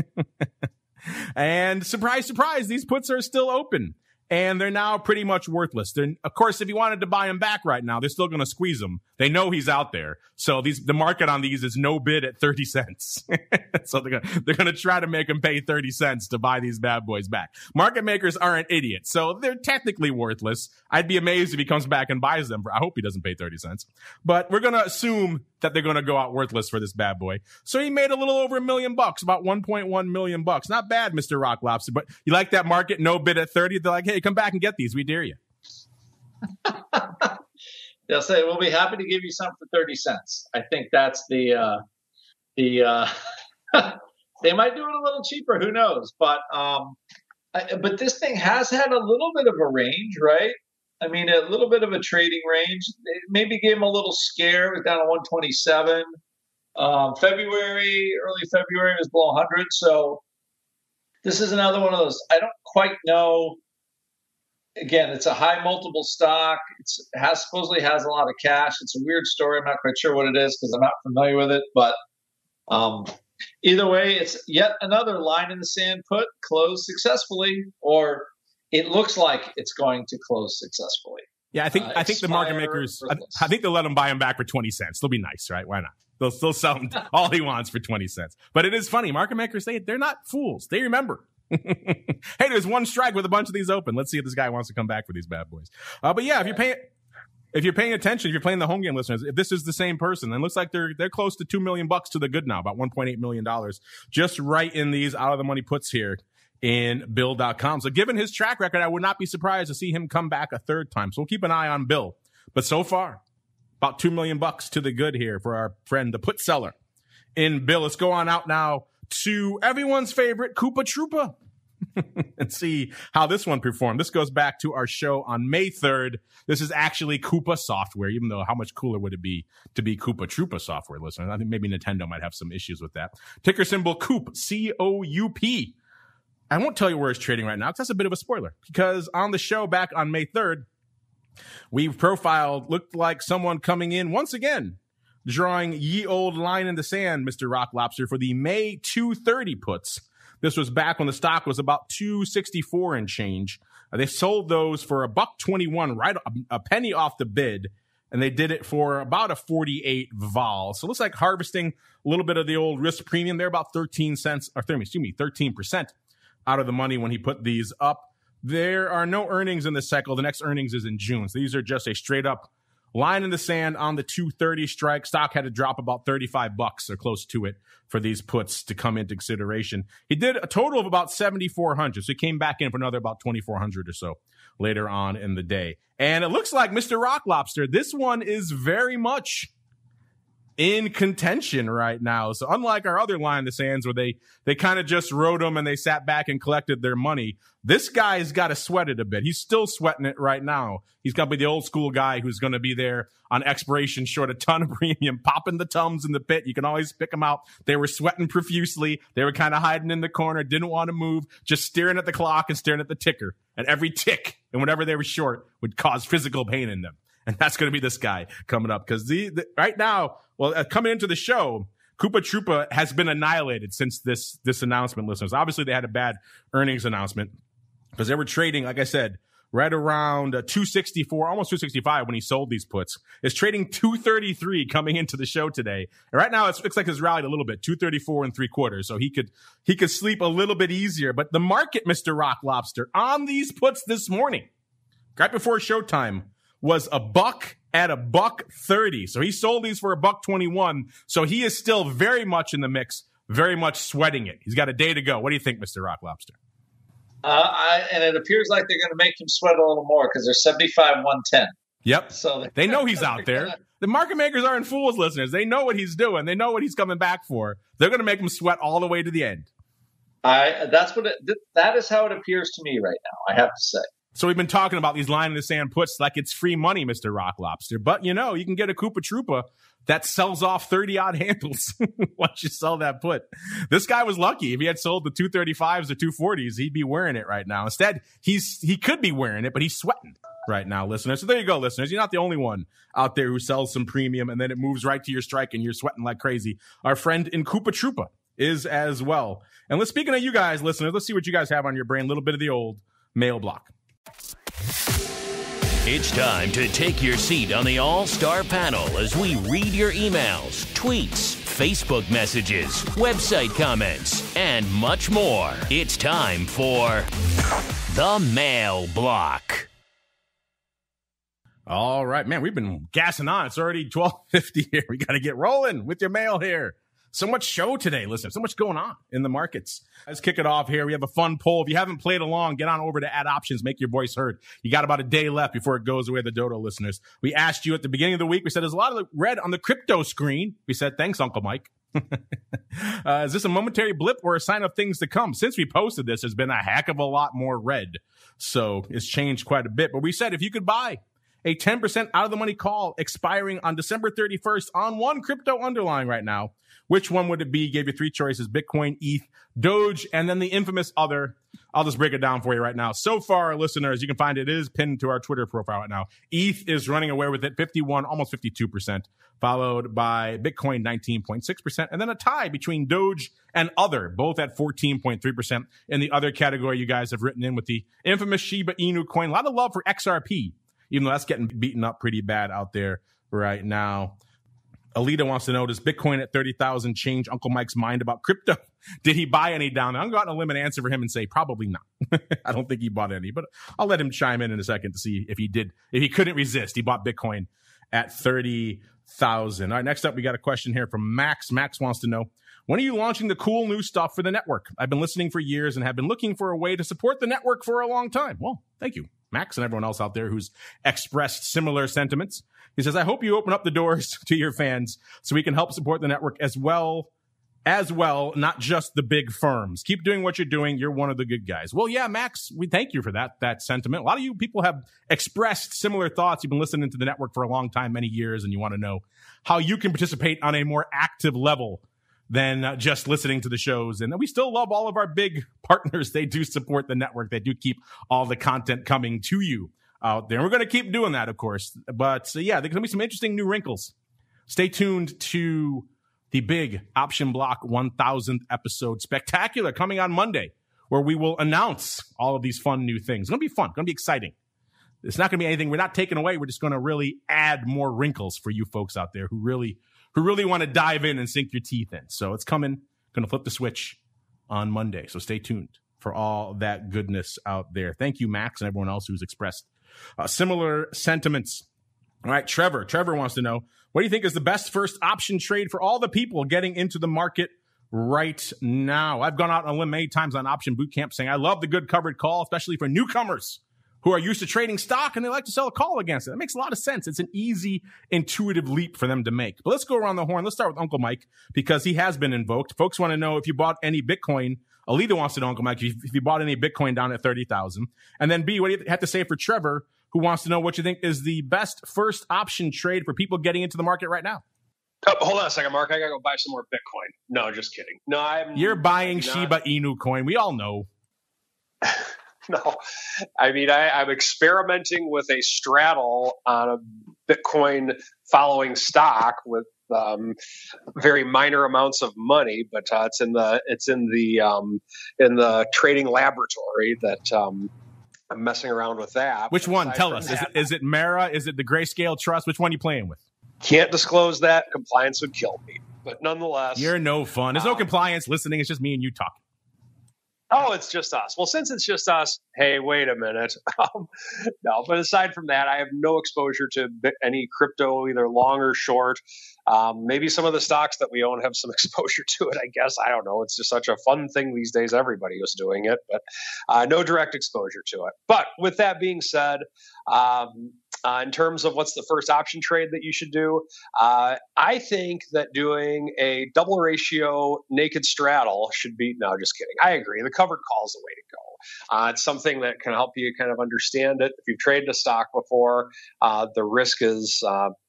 And surprise, surprise, these puts are still open. And they're now pretty much worthless. Of course, if you wanted to buy him back right now, they're still going to squeeze him. They know he's out there. So the market on these is no bid at 30 cents. So they're going to try to make him pay 30 cents to buy these bad boys back. Market makers aren't idiots. So they're technically worthless. I'd be amazed if he comes back and buys them. I hope he doesn't pay 30 cents. But we're going to assume that they're going to go out worthless for this bad boy. So he made a little over $1 million, about $1.1 million. Not bad, Mr. Rock Lobster. But you like that market? No bid at 30. They're like, hey, come back and get these. We dare you. They'll say, we'll be happy to give you some for 30 cents. I think that's they might do it a little cheaper. Who knows? But this thing has had a little bit of a range, right? I mean, a little bit of a trading range. It maybe gave him a little scare. It was down to 127. Early February was below 100. So this is another one of those. I don't quite know. Again, it's a high multiple stock. It supposedly has a lot of cash. It's a weird story. I'm not quite sure what it is because I'm not familiar with it. But either way, it's yet another line in the sand put, closed successfully, or it looks like it's going to close successfully. Yeah, I think the market makers, I think they'll let him buy him back for 20 cents. They'll be nice, right? Why not? They'll still sell him all he wants for 20 cents. But it is funny. Market makers, they're not fools. They remember. Hey, there's one strike with a bunch of these open. Let's see if this guy wants to come back for these bad boys. But yeah, if you're paying attention, if you're playing the home game, listeners, if this is the same person, then it looks like they're close to $2 million to the good now, about $1.8 million, just right in these out of the money puts here in Bill.com. So given his track record, I would not be surprised to see him come back a third time. So we'll keep an eye on Bill. But so far, about $2 million to the good here for our friend, the put seller in Bill. Let's go on out now to everyone's favorite Koopa Troopa and see how this one performed. This goes back to our show on May 3rd. This is actually Koopa software, even though how much cooler would it be to be Koopa Troopa software, listeners? I think maybe Nintendo might have some issues with that. Ticker symbol COUP, C-O-U-P. I won't tell you where it's trading right now because that's a bit of a spoiler, because on the show back on May 3rd, we've profiled, looked like someone coming in once again, drawing ye old line in the sand, Mr. Rock Lobster, for the May 230 puts. This was back when the stock was about 264 and change. They sold those for $1.21, right a penny off the bid, and they did it for about a 48 vol. So it looks like harvesting a little bit of the old risk premium there, about 13%. out of the money when he put these up. There are no earnings in this cycle. The next earnings is in June. So these are just a straight up line in the sand on the 230 strike. Stock had to drop about $35 or close to it for these puts to come into consideration. He did a total of about 7,400. So he came back in for another about 2,400 or so later on in the day. And it looks like Mr. Rock Lobster, this one is very much in contention right now. So unlike our other line in the sands where they kind of just rode them and they sat back and collected their money, this guy's got to sweat it a bit. He's still sweating it right now. He's got to be the old school guy who's going to be there on expiration short a ton of premium, popping the Tums in the pit. You can always pick them out. They were sweating profusely. They were kind of hiding in the corner, didn't want to move, just staring at the clock and staring at the ticker. And every tick and whenever they were short would cause physical pain in them. And that's going to be this guy coming up because right now, coming into the show, Koopa Troopa has been annihilated since this announcement, listeners. Obviously, they had a bad earnings announcement because they were trading, like I said, right around 264, almost 265 when he sold these puts. It's trading 233 coming into the show today. And right now, it looks like it's rallied a little bit, 234 3/4. So he could sleep a little bit easier. But the market, Mr. Rock Lobster, on these puts this morning, right before showtime, was $1 at $1.30. So he sold these for $1.21. So he is still very much in the mix, very much sweating it. He's got a day to go. What do you think, Mr. Rock Lobster? And it appears like they're going to make him sweat a little more because they're 75, 110. Yep. So they know he's out there. The market makers aren't fools, listeners. They know what he's doing. They know what he's coming back for. They're going to make him sweat all the way to the end. That is how it appears to me right now, I have to say. So we've been talking about these line in the sand puts like it's free money, Mr. Rock Lobster. But, you can get a Koopa Troopa that sells off 30-odd handles once you sell that put. This guy was lucky. If he had sold the 235s or 240s, he'd be wearing it right now. Instead, he could be wearing it, but he's sweating right now, listeners. So there you go, listeners. You're not the only one out there who sells some premium and then it moves right to your strike and you're sweating like crazy. Our friend in Koopa Troopa is as well. And speaking of you guys, listeners, let's see what you guys have on your brain. A little bit of the old mail block. It's time to take your seat on the All-Star panel as we read your emails, tweets, Facebook messages, website comments, and much more. It's time for the Mail Block. All right, man, we've been gassing on. It's already 12:50 here. We got to get rolling with your mail here. So much show today, listen. So much going on in the markets. Let's kick it off here. We have a fun poll. If you haven't played along, get on over to Add Options, make your voice heard. You got about a day left before it goes away, the Dodo listeners. We asked you at the beginning of the week, we said there's a lot of red on the crypto screen. We said, thanks, Uncle Mike. Is this a momentary blip or a sign of things to come? Since we posted this, there's been a heck of a lot more red. So it's changed quite a bit. But we said if you could buy a 10% out of the money call expiring on December 31st on one crypto underlying right now, which one would it be? Gave you three choices: Bitcoin, ETH, Doge, and then the infamous other. I'll just break it down for you right now. So far, listeners, you can find it is pinned to our Twitter profile right now. ETH is running away with it, 51, almost 52%, followed by Bitcoin, 19.6%, and then a tie between Doge and other, both at 14.3%. In the other category, you guys have written in with the infamous Shiba Inu coin. A lot of love for XRP, even though that's getting beaten up pretty bad out there right now. Alita wants to know, does Bitcoin at 30,000 change Uncle Mike's mind about crypto? Did he buy any down there? I'm going to limit an answer for him and say probably not. I don't think he bought any, but I'll let him chime in a second to see if he did. If he couldn't resist, he bought Bitcoin at 30,000. All right, next up, we got a question here from Max. Max wants to know, when are you launching the cool new stuff for the network? I've been listening for years and have been looking for a way to support the network for a long time. Well, thank you, Max, and everyone else out there who's expressed similar sentiments. He says, I hope you open up the doors to your fans so we can help support the network as well, not just the big firms. Keep doing what you're doing. You're one of the good guys. Well, yeah, Max, we thank you for that sentiment. A lot of you people have expressed similar thoughts. You've been listening to the network for a long time, many years, and you want to know how you can participate on a more active level than just listening to the shows. And we still love all of our big partners. They do support the network. They do keep all the content coming to you out there. And we're going to keep doing that, of course. But yeah, there's going to be some interesting new wrinkles. Stay tuned to the big Option Block 1000th episode spectacular coming on Monday, where we will announce all of these fun new things. It's going to be fun. It's going to be exciting. It's not going to be anything we're not taking away. We're just going to really add more wrinkles for you folks out there who really want to dive in and sink your teeth in. So it's coming. Going to flip the switch on Monday. So stay tuned for all that goodness out there. Thank you, Max, and everyone else who's expressed similar sentiments. All right, Trevor. Trevor wants to know, what do you think is the best first option trade for all the people getting into the market right now? I've gone out on a limb many times on Option Bootcamp saying I love the good covered call, especially for newcomers who are used to trading stock and they like to sell a call against it. That makes a lot of sense. It's an easy, intuitive leap for them to make. But let's go around the horn. Let's start with Uncle Mike because he has been invoked. Folks want to know if you bought any Bitcoin. Alita wants to know, Uncle Mike, if you bought any Bitcoin down at 30,000. And then B, what do you have to say for Trevor, who wants to know what you think is the best first option trade for people getting into the market right now? Oh, hold on a second, Mark. I gotta go buy some more Bitcoin. No, just kidding. No, You're buying Shiba Inu coin. We all know. No, I mean, I'm experimenting with a straddle on a Bitcoin following stock with very minor amounts of money, but it's in the trading laboratory that I'm messing around with that. Which one? Tell us. Is it Mara? Is it the Grayscale Trust? Which one are you playing with? Can't disclose that. Compliance would kill me. But nonetheless, you're no fun. There's no compliance listening. It's just me and you talking. Oh, it's just us. Well, since it's just us, hey, wait a minute. No, but aside from that, I have no exposure to any crypto, either long or short. Maybe some of the stocks that we own have some exposure to it, I guess. I don't know. It's just such a fun thing these days. Everybody is doing it, but no direct exposure to it. But with that being said, in terms of what's the first option trade that you should do, I think that doing a double ratio naked straddle should be, no, just kidding. I agree. The covered call is the way to go. It's something that can help you kind of understand it. If you've traded a stock before, the risk is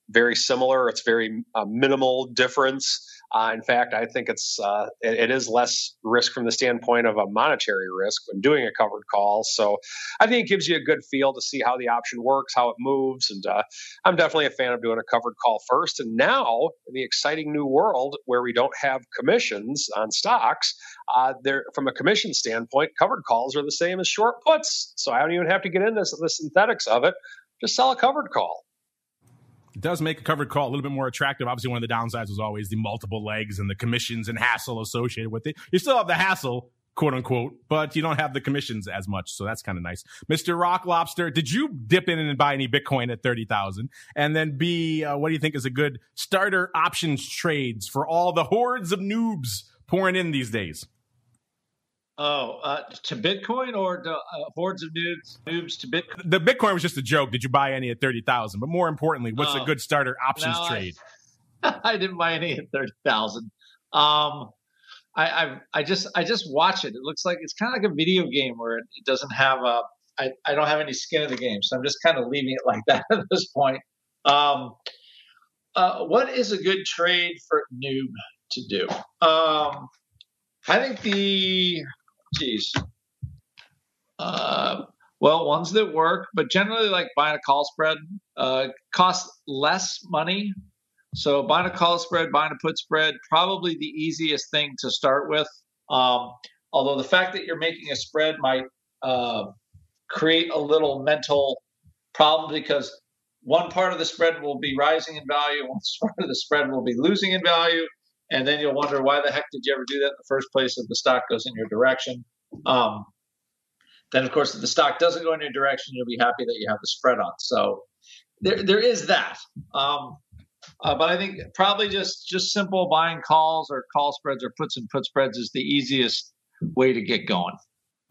very similar. It's very minimal difference. In fact, I think it is less risk from the standpoint of a monetary risk when doing a covered call. So I think it gives you a good feel to see how the option works, how it moves. And I'm definitely a fan of doing a covered call first. And now in the exciting new world where we don't have commissions on stocks, from a commission standpoint, covered calls are the same as short puts. So I don't even have to get into the synthetics of it. Just sell a covered call. It does make a covered call a little bit more attractive. Obviously, one of the downsides was always the multiple legs and the commissions and hassle associated with it. You still have the hassle, quote unquote, but you don't have the commissions as much. So that's kind of nice. Mr. Rock Lobster, did you dip in and buy any Bitcoin at 30,000? And then B, what do you think is a good starter options trades for all the hordes of noobs pouring in these days? To Bitcoin or to hordes of noobs to Bitcoin? The Bitcoin was just a joke. Did you buy any at 30,000? But more importantly, what's a good starter options trade? I didn't buy any at 30,000. I just watch it. It looks like it's kind of like a video game where it doesn't have I don't have any skin in the game, so I'm just kind of leaving it like that at this point. What is a good trade for noob to do? I think ones that work, but generally like buying a call spread costs less money. So buying a call spread, buying a put spread, probably the easiest thing to start with. Although the fact that you're making a spread might create a little mental problem because one part of the spread will be rising in value, one part of the spread will be losing in value. And then you'll wonder, why the heck did you ever do that in the first place if the stock goes in your direction? Then, of course, if the stock doesn't go in your direction, you'll be happy that you have the spread on. So there is that. But I think probably just simple buying calls or call spreads or puts and put spreads is the easiest way to get going.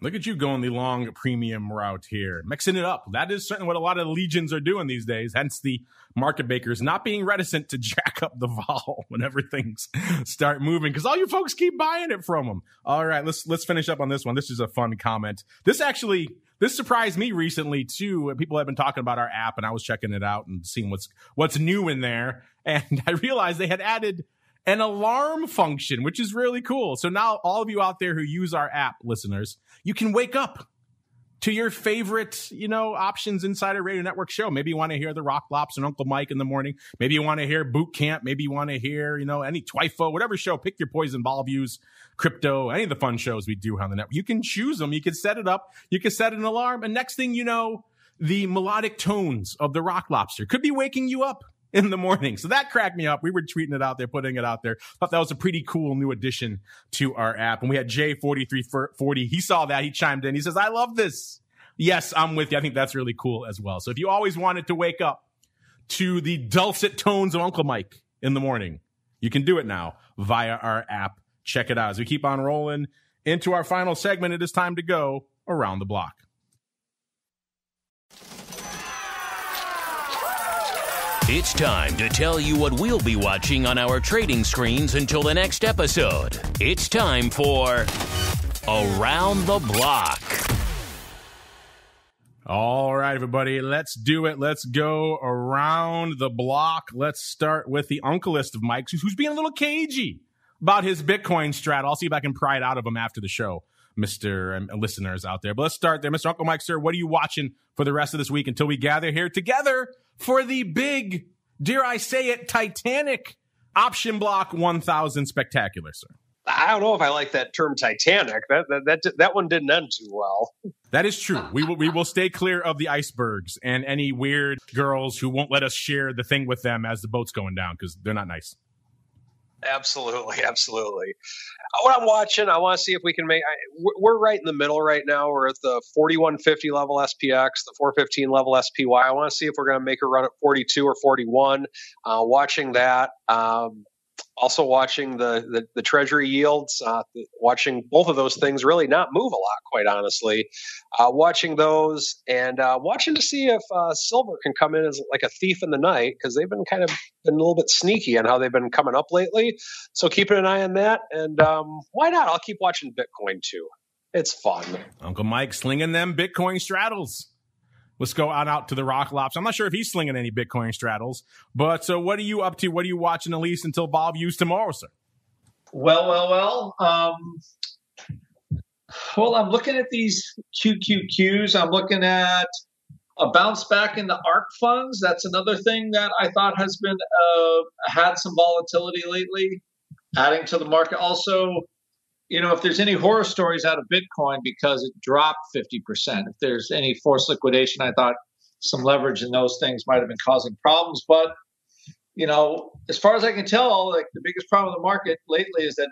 Look at you going the long premium route here, mixing it up. That is certainly what a lot of legions are doing these days. Hence the market makers not being reticent to jack up the vol whenever things start moving, because all you folks keep buying it from them. All right, let's finish up on this one. This is a fun comment. This surprised me recently too. People have been talking about our app, and I was checking it out and seeing what's new in there, and I realized they had added an alarm function, which is really cool. So now all of you out there who use our app, listeners, you can wake up to your favorite, Options Insider Radio Network show. Maybe you want to hear the Rock Lops and Uncle Mike in the morning. Maybe you want to hear Boot Camp. Maybe you want to hear, any Twifo, whatever show. Pick your poison, ball views, crypto, any of the fun shows we do on the network. You can choose them. You can set it up. You can set an alarm. And next thing you know, the melodic tones of the Rock Lobster could be waking you up in the morning. So that cracked me up. We were tweeting it out there, putting it out there. Thought that was a pretty cool new addition to our app. And we had J4340. He saw that. He chimed in. He says, I love this. Yes, I'm with you. I think that's really cool as well. So if you always wanted to wake up to the dulcet tones of Uncle Mike in the morning, you can do it now via our app. Check it out. As we keep on rolling into our final segment, it is time to go around the block. It's time to tell you what we'll be watching on our trading screens until the next episode. It's time for Around the Block. All right, everybody, let's do it. Let's go around the block. Let's start with the uncleist of Mike's, who's being a little cagey about his Bitcoin straddle. I'll see if I can pry it out of him after the show, Mr. and listeners out there. But let's start there. Mr. Uncle Mike, sir, what are you watching for the rest of this week until we gather here together for the big, dare I say it, Titanic option block 1000 spectacular, sir? I don't know if I like that term Titanic. That one didn't end too well. That is true. We will stay clear of the icebergs and any weird girls who won't let us share the thing with them as the boat's going down because they're not nice. Absolutely. What I'm watching, I want to see if we can we're right in the middle right now. We're at the 4150 level SPX, the 415 level SPY. I want to see if we're going to make a run at 42 or 41. Watching that. Also watching the treasury yields, watching both of those things really not move a lot, quite honestly. Watching those and watching to see if silver can come in as like a thief in the night, because they've been a little bit sneaky on how they've been coming up lately. So keeping an eye on that. And why not? I'll keep watching Bitcoin too. It's fun. Uncle Mike slinging them Bitcoin straddles. Let's go out to the Rock Lops. I'm not sure if he's slinging any Bitcoin straddles, but so what are you up to? What are you watching at least until Bob Hughes tomorrow, sir? Well. I'm looking at these QQQs. I'm looking at a bounce back in the ARC funds. That's another thing that I thought has been had some volatility lately, adding to the market. Also, if there's any horror stories out of Bitcoin because it dropped 50%, if there's any forced liquidation, I thought some leverage in those things might have been causing problems. But, as far as I can tell, like the biggest problem in the market lately is that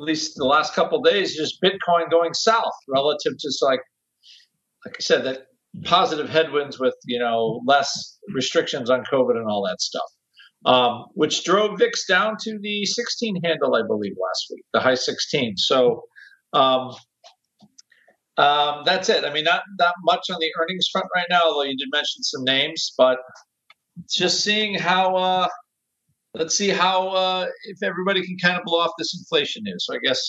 at least the last couple of days, just Bitcoin going south relative to like I said, that positive headwinds with, less restrictions on COVID and all that stuff. Which drove VIX down to the 16 handle, I believe, last week, the high 16. So that's it. I mean, not much on the earnings front right now, although you did mention some names, but just seeing how, let's see how, if everybody can kind of blow off this inflation news. So I guess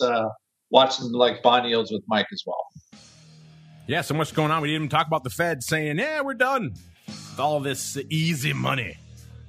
watching like bond yields with Mike as well. Yeah, so much going on. We didn't even talk about the Fed saying, we're done with all this easy money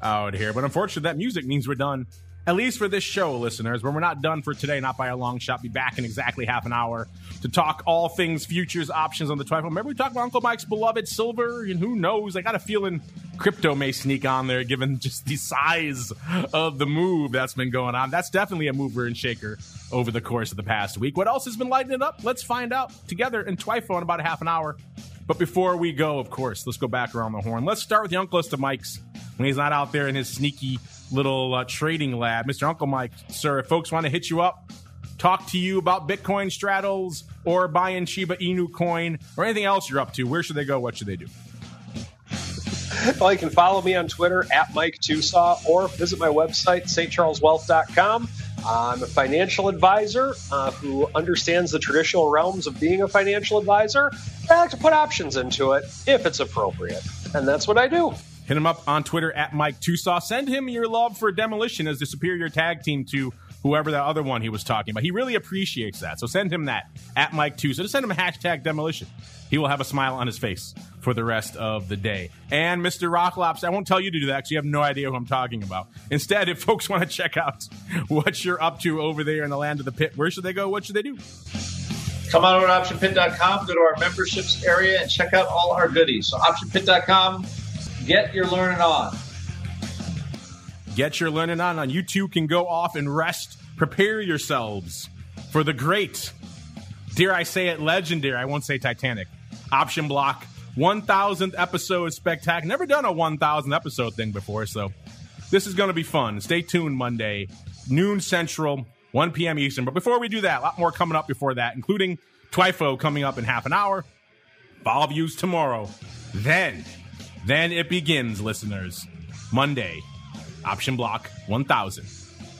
out here. But unfortunately, that music means we're done, at least for this show, listeners. But we're not done for today, not by a long shot. Be back in exactly half an hour to talk all things futures options on the Twilight. Remember we talked about Uncle Mike's beloved silver, and who knows? I got a feeling crypto may sneak on there given just the size of the move that's been going on. That's definitely a mover and shaker over the course of the past week. What else has been lighting it up? Let's find out together in Twifo in about a half an hour. But before we go, of course, let's go back around the horn. Let's start with the uncleist of Mike's when he's not out there in his sneaky little trading lab. Mr. Uncle Mike, sir, if folks want to hit you up, talk to you about Bitcoin straddles or buying Shiba Inu coin or anything else you're up to, where should they go? What should they do? Well, you can follow me on Twitter at Mike TOSAW or visit my website, stcharleswealth.com. I'm a financial advisor who understands the traditional realms of being a financial advisor. I like to put options into it if it's appropriate, and that's what I do. Hit him up on Twitter at Mike TOSAW. Send him your love for Demolition as the superior tag team to whoever that other one he was talking about. He really appreciates that. So send him that at Mike TOSAW. Just send him a hashtag Demolition. He will have a smile on his face for the rest of the day. And Mr. Rocklops, I won't tell you to do that because you have no idea who I'm talking about. Instead, if folks want to check out what you're up to over there in the land of the pit, where should they go? What should they do? Come on over to optionpit.com, go to our memberships area, and check out all our goodies. So optionpit.com, get your learning on. Get your learning on. You too can go off and rest. Prepare yourselves for the great, dare I say it, legendary, I won't say Titanic, option block 1000th episode spectacular. Never done a 1000 episode thing before, so This is going to be fun. Stay tuned Monday, noon Central, 1 p.m. Eastern. But before we do that, a lot more coming up before that, including TWIFO coming up in half an hour. Fall views tomorrow. Then it begins, listeners. Monday, Option Block 1000.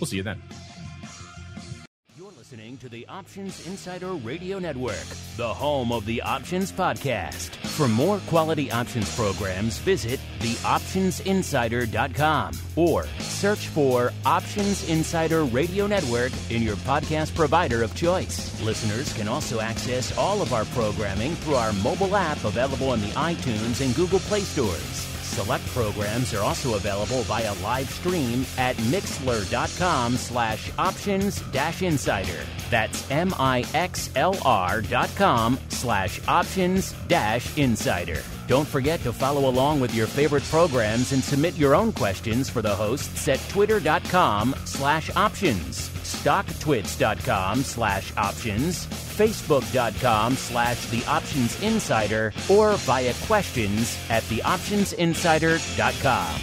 We'll see you then. You're listening to the Options Insider Radio Network, the home of the Options Podcast. For more quality options programs, visit theoptionsinsider.com or search for Options Insider Radio Network in your podcast provider of choice. Listeners can also access all of our programming through our mobile app available in the iTunes and Google Play stores. Select programs are also available via live stream at mixlr.com/options-insider. That's mixlr.com/options-insider. Don't forget to follow along with your favorite programs and submit your own questions for the hosts at twitter.com/options, stocktwits.com/options, facebook.com/theoptionsinsider, or via questions at theoptionsinsider.com.